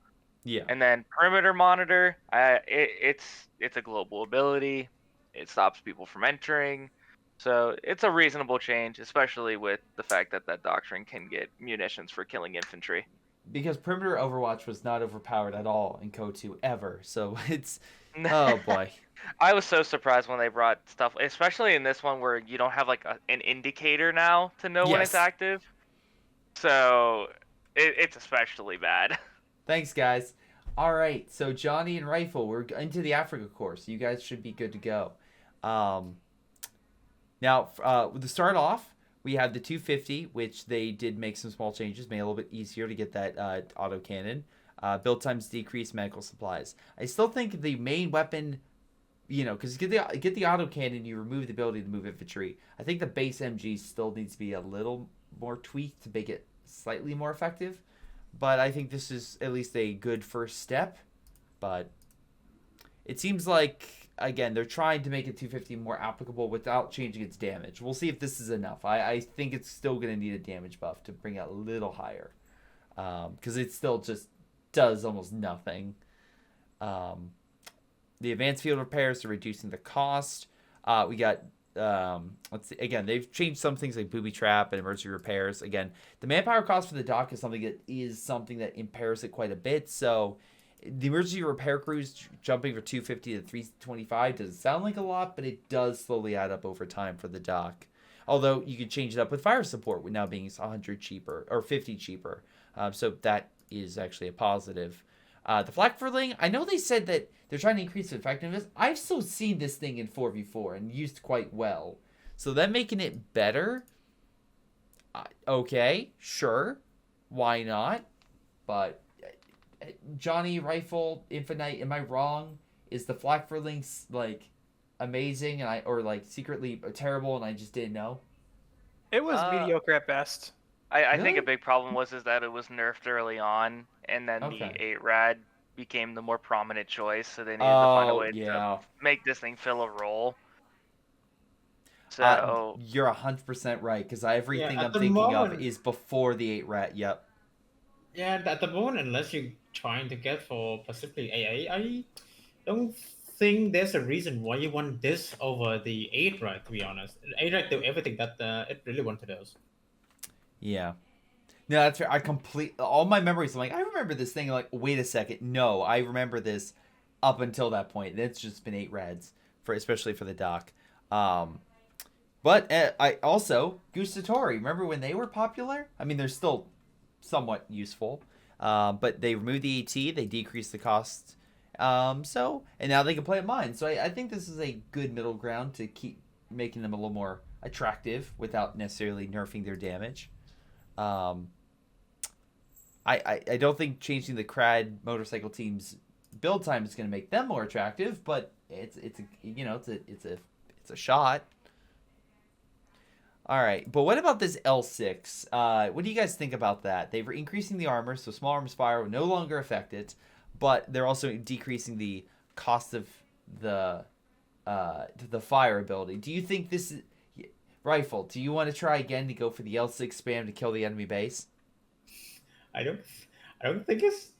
Yeah. And then perimeter monitor, it's a global ability. It stops people from entering. So it's a reasonable change, especially with the fact that that doctrine can get munitions for killing infantry. Because perimeter Overwatch was not overpowered at all in Code 2 ever. So it's oh boy. I was so surprised when they brought stuff, especially in this one where you don't have like an indicator now to know when it's Yes. active. So it's especially bad. Thanks guys. All right. So Johnny and Rifle, we're into the Africa course. You guys should be good to go. Um Now, to start off, we have the 250, which they did make some small changes, made it a little bit easier to get that autocannon. Build times decrease, medical supplies. I still think the main weapon, because get the autocannon, you remove the ability to move infantry. I think the base MG still needs to be a little more tweaked to make it slightly more effective. But I think this is at least a good first step. But it seems like again they're trying to make it 250 more applicable without changing its damage. We'll see if this is enough. I think it's still going to need a damage buff to bring it a little higher because it still just does almost nothing. The advanced field repairs are reducing the cost. We got let's see. Again, they've changed some things like booby trap and emergency repairs. Again, the manpower cost for the dock is something that impairs it quite a bit. So the emergency repair crews jumping from 250 to 325 doesn't sound like a lot, but it does slowly add up over time for the dock. Although you could change it up with fire support, with now being 100 cheaper or 50 cheaper. So that is actually a positive. The flak furling, I know they said that they're trying to increase effectiveness. I've still seen this thing in 4v4 and used quite well. So them making it better, okay, sure, why not? But Johnny Rifle Infinite, am I wrong? Is the flak furling like amazing or secretly terrible and I just didn't know? It was mediocre at best. I think a big problem was that it was nerfed early on, and then Okay. the 8 rad became the more prominent choice, so they needed to find a way yeah. to make this thing fill a role. So You're 100% right, because everything at I'm the thinking of moment- is before the 8 rat. Yep. Yeah, at the moment, unless you're trying to get for specifically AA, I don't think there's a reason why you want this over the 8 right, to be honest. 8 right do everything that it really wants to do. Yeah. No, that's fair. All my memories, I'm like, I remember this thing, like, wait a second. No, I remember this up until that point. It's just been 8 rads, especially for the dock. But I also, Gustatori, remember when they were popular? I mean, they're still somewhat useful. But they removed the AT, they decreased the cost. And now they can play at mine. So I think this is a good middle ground to keep making them a little more attractive without necessarily nerfing their damage. I don't think changing the Crad motorcycle team's build time is going to make them more attractive, but it's a shot. All right, but what about this L6? What do you guys think about that? They were increasing the armor, so small arms fire will no longer affect it, but they're also decreasing the cost of the fire ability. Do you think this is Rifle? Do you want to try again to go for the L6 spam to kill the enemy base? I don't think it's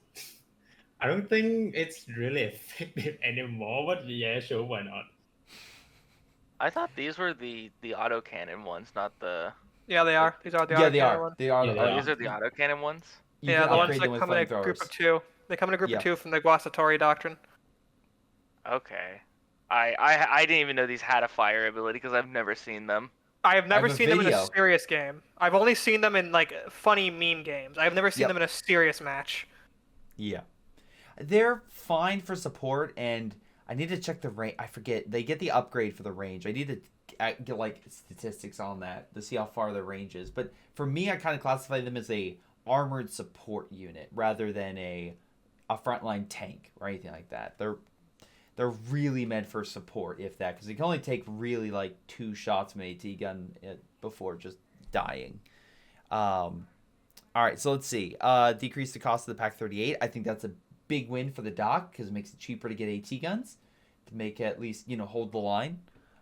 really effective anymore. But yeah, sure, why not? I thought these were the autocannon ones, not the. Yeah, they are. These are the Yeah, they autocannon are. ones. They are. Yeah, they These are the autocannon ones. You Yeah, can the ones upgrade that them with come in a group flamethrowers. of 2. They come in a group Yeah. of 2 from the Guasatori doctrine. Okay. I didn't even know these had a fire ability because I've never seen them. I have never a seen them in a video. serious game. I've only seen them in like funny meme games. I've never seen Yep. them in a serious match. Yeah. They're fine for support, and I need to check the range. I forget. They get the upgrade for the range. I need to get like statistics on that to see how far their range is. But for me, I kind of classify them as a armored support unit rather than a frontline tank or anything like that. They're really meant for support, if that, because they can only take really like 2 shots from an AT gun before just dying. All right, so let's see. Decrease the cost of the Pack 38. I think that's a big win for the dock because it makes it cheaper to get AT guns to make at least hold the line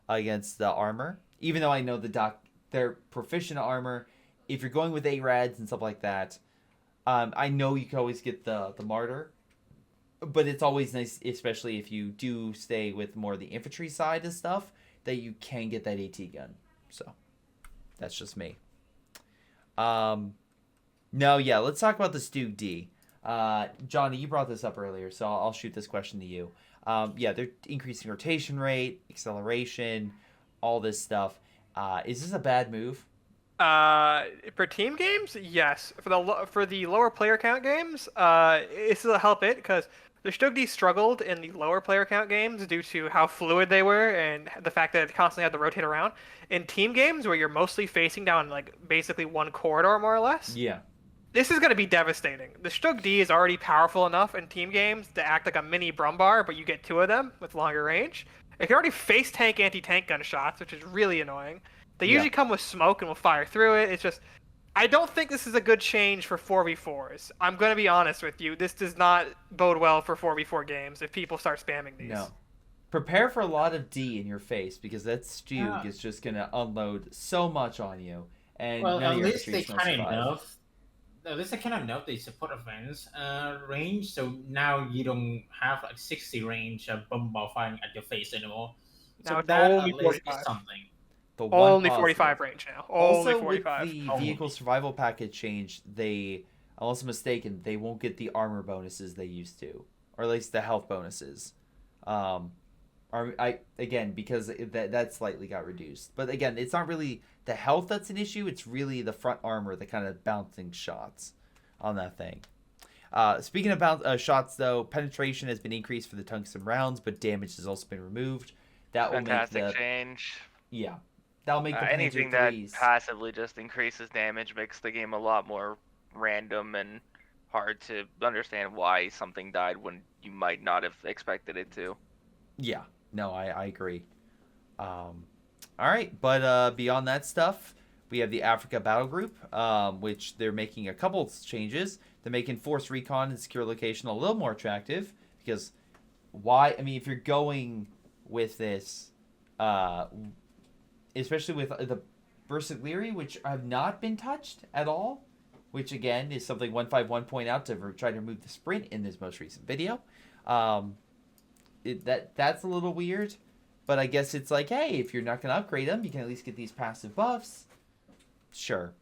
against the armor. Even though I know the dock, they're proficient at armor. If you're going with 8 rads and stuff like that, I know you can always get the martyr. But it's always nice, especially if you do stay with more of the infantry side and stuff, that you can get that AT gun. So, that's just me. No, yeah, let's talk about the Stug D. Johnny, you brought this up earlier, so I'll shoot this question to you. Yeah, they're increasing rotation rate, acceleration, all this stuff. Is this a bad move? For team games, yes. For the lower player count games, this will help it because the Stugdi struggled in the lower player count games due to how fluid they were and the fact that it constantly had to rotate around. In team games where you're mostly facing down like basically one corridor more or less, Yeah. this is going to be devastating. The Stugdi is already powerful enough in team games to act like a mini Brumbar, but you get 2 of them with longer range. It can already face tank anti-tank gunshots, which is really annoying. They usually come with smoke and will fire through it. It's just, I don't think this is a good change for 4v4s. I'm going to be honest with you. This does not bode well for 4v4 games if people start spamming these. No. Prepare for a lot of D in your face because that Stug is just going to unload so much on you. And Well, none at of your least they infantry is gonna kind of survive. At least they kind of know the support advance range, so now you don't have like 60 range bomb ball firing at your face anymore. Now So it's that only at least 45. is something. The one Only positive. 45 range now. Only Also, 45. with the vehicle survival package change, unless I'm mistaken, they won't get the armor bonuses they used to, or at least the health bonuses. Because that slightly got reduced. But again, it's not really the health that's an issue. It's really the front armor, the kind of bouncing shots on that thing. Speaking about shots, though, penetration has been increased for the tungsten rounds, but damage has also been removed. That will Fantastic change. Yeah, that'll make the anything Panzer that IIIs. passively just increases damage makes the game a lot more random and hard to understand why something died when you might not have expected it to. Yeah, no, I agree. All right, but beyond that stuff, we have the Africa Battle Group, which they're making a couple changes. They're making Force Recon and Secure Location a little more attractive because if you're going with this, especially with the Versiglieri, which have not been touched at all, which again is something 151 point out to try to remove the sprint in this most recent video. That's a little weird, but I guess it's like, hey, if you're not going to upgrade them, you can at least get these passive buffs. Sure.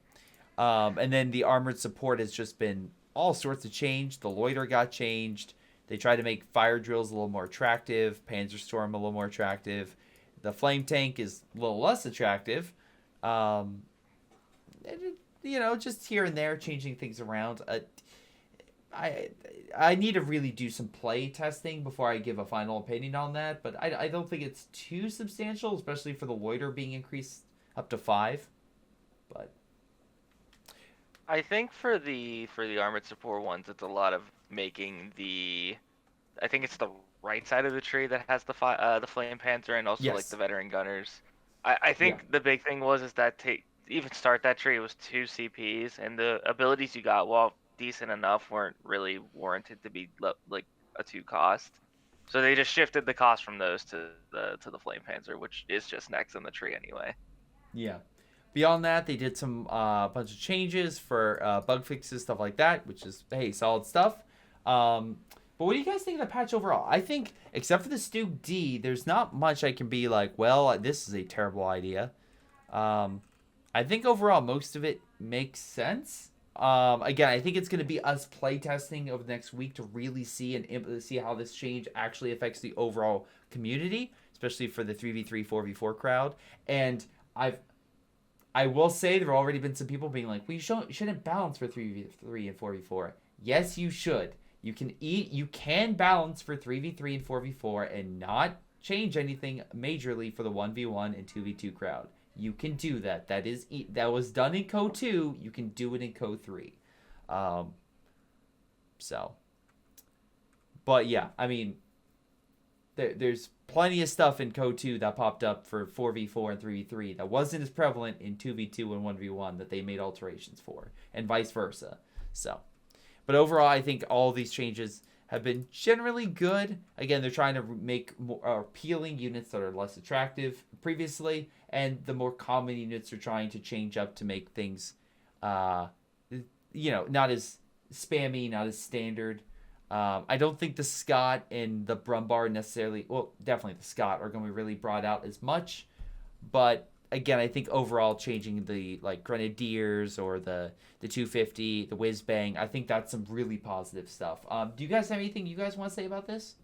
And then the armored support has just been all sorts of changed. The loiter got changed. They tried to make fire drills a little more attractive, Panzerstorm a little more attractive. The flame tank is a little less attractive. Just here and there, changing things around. I need to really do some play testing before I give a final opinion on that, but I don't think it's too substantial, especially for the loiter being increased up to 5. But I think for the armored support ones, it's a lot of making I think it's the right side of the tree that has the flame panzer and also like the veteran gunners. I think the big thing was that to even start that tree, it was 2 CPs, and the abilities you got, while decent enough, weren't really warranted to be like a 2 cost. So they just shifted the cost from those to the flame panzer, which is just next in the tree anyway. Yeah. Beyond that, they did some bunch of changes for bug fixes, stuff like that, which is, hey, solid stuff. But what do you guys think of the patch overall? I think, except for the Stu D, there's not much I can be like, well, this is a terrible idea. I think overall, most of it makes sense. Again, I think it's going to be us playtesting over the next week to really see how this change actually affects the overall community, especially for the 3v3, 4v4 crowd. And I will say there have already been some people being like, we shouldn't balance for 3v3 and 4v4. Yes, you should. You can balance for 3v3 and 4v4 and not change anything majorly for the 1v1 and 2v2 crowd. You can do that. That was done in Code 2. You can do it in Code 3. But yeah, I mean, there's plenty of stuff in Code 2 that popped up for 4v4 and 3v3 that wasn't as prevalent in 2v2 and 1v1 that they made alterations for, and vice versa. But overall, I think all these changes have been generally good. Again, they're trying to make more appealing units that are less attractive previously, and the more common units are trying to change up to make things, not as spammy, not as standard. I don't think the Scott and the Brumbar necessarily, well, definitely the Scott are going to be really brought out as much. But again, I think overall changing the Grenadiers or the 250, the Whiz Bang, I think that's some really positive stuff. Do you guys have anything you guys want to say about this?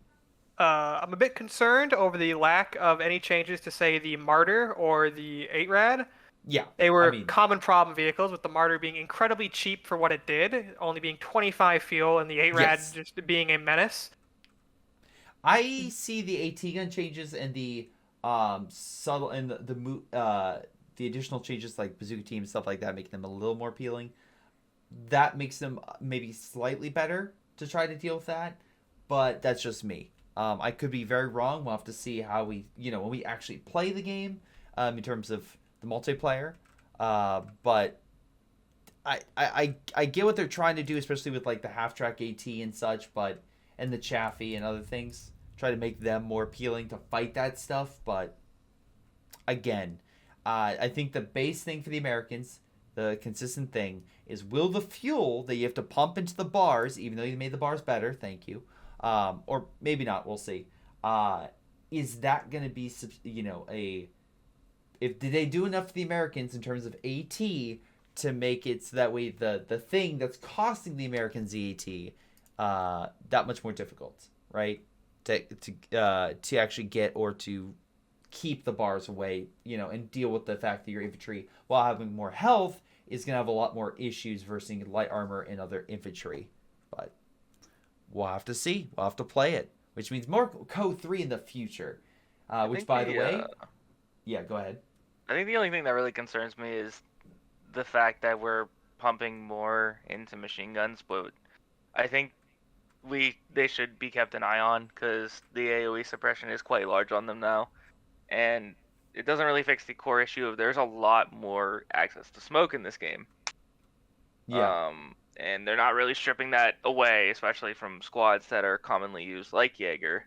I'm a bit concerned over the lack of any changes to, say, the Martyr or the 8-Rad. Yeah. They were common problem vehicles, with the Martyr being incredibly cheap for what it did, only being 25 fuel, and the 8-Rad just being a menace. I see the AT gun changes and the subtle and the additional changes like bazooka team and stuff like that, making them a little more appealing. That makes them maybe slightly better to try to deal with that, but that's just me. I could be very wrong. We'll have to see how when we actually play the game, in terms of the multiplayer. But I get what they're trying to do, especially with like the half-track AT and such, and the Chaffee and other things. Try to make them more appealing to fight that stuff. But again, I think the base thing for the Americans, the consistent thing, is will the fuel that you have to pump into the bars, even though you made the bars better, thank you, or maybe not, we'll see, is that going to be did they do enough for the Americans in terms of AT to make it so that way the thing that's costing the Americans the AT that much more difficult, right? To actually get or to keep the bars away, and deal with the fact that your infantry, while having more health, is going to have a lot more issues versus light armor and other infantry. But we'll have to see. We'll have to play it, which means more Code 3 in the future. Which, by the way... Yeah, go ahead. I think the only thing that really concerns me is the fact that we're pumping more into machine guns, but I think they should be kept an eye on because the AoE suppression is quite large on them now, and it doesn't really fix the core issue of there's a lot more access to smoke in this game. Yeah. And they're not really stripping that away, especially from squads that are commonly used, like Jaeger.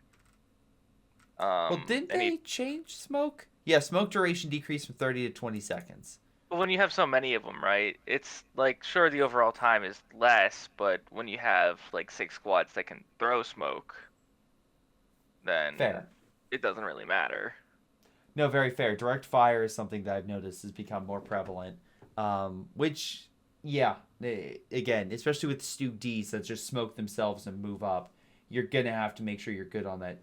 Well, didn't they change smoke? Yeah, smoke duration decreased from 30 to 20 seconds. But when you have so many of them, right, it's like, sure, the overall time is less, but when you have like 6 squads that can throw smoke, then fair. It doesn't really matter. No, very fair. Direct fire is something that I've noticed has become more prevalent. Which, yeah, again, especially with Stu Ds that just smoke themselves and move up, you're going to have to make sure you're good on that,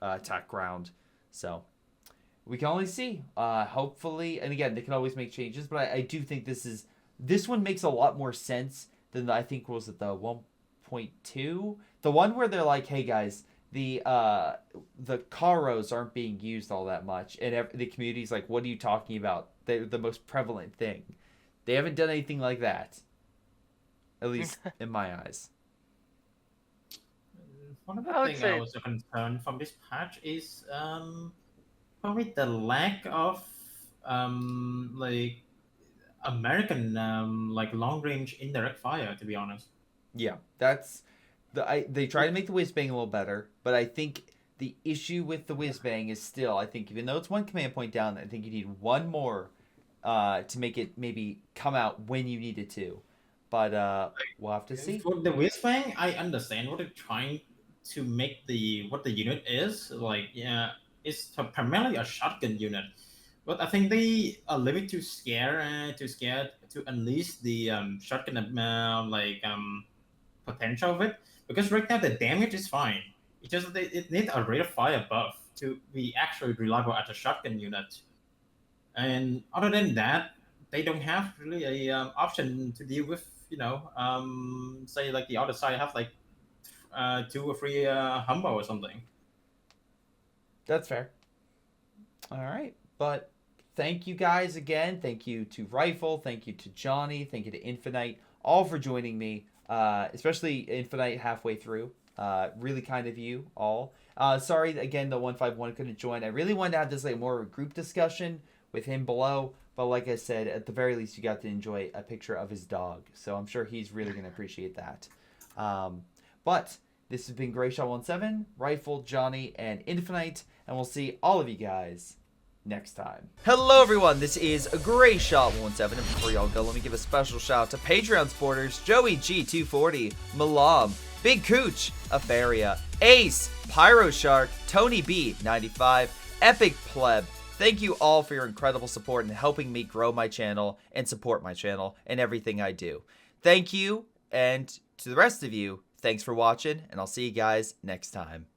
attack ground. So we can only see. Hopefully, and again, they can always make changes, but I do think this one makes a lot more sense than I think was it the 1.2, the one where they're like, hey guys, the Karos aren't being used all that much, and the community's like, what are you talking about? They're the most prevalent thing. They haven't done anything like that, at least in my eyes. One of the things I was concerned from this patch is probably the lack of like American like long range indirect fire. To be honest. Yeah, that's they try to make the whiz bang a little better, but I think the issue with the whiz bang is still, I think, even though it's one command point down, I think you need one more to make it maybe come out when you need it to. But we'll have to see. For the whiz bang, I understand what they're trying to make what the unit is like. Yeah, it's primarily a shotgun unit, but I think they are a little bit too scared to unleash the shotgun potential of it, because right now the damage is fine. It's just that it needs a rate of fire buff to be actually reliable as a shotgun unit. And other than that, they don't have really a option to deal with. Say like the other side have like 2 or 3 humble or something. That's fair. All right, but thank you guys again. Thank you to Rifle. Thank you to Johnny. Thank you to Infinite, all for joining me. Especially Infinite halfway through. Really kind of you all. Sorry again, the 151 couldn't join. I really wanted to have this like more of a group discussion with him below, but like I said, at the very least, you got to enjoy a picture of his dog. So I'm sure he's really gonna appreciate that. But this has been Greyshot17, Rifle, Johnny, and Infinite, and we'll see all of you guys next time. Hello everyone, this is Greyshot17, and before y'all go, let me give a special shout out to Patreon supporters Joey G240, Milam, Big Cooch, Aphyria, Ace, Pyro Shark, Tony B95, Epic Pleb. Thank you all for your incredible support and helping me grow my channel and support my channel and everything I do. Thank you, and to the rest of you, thanks for watching, and I'll see you guys next time.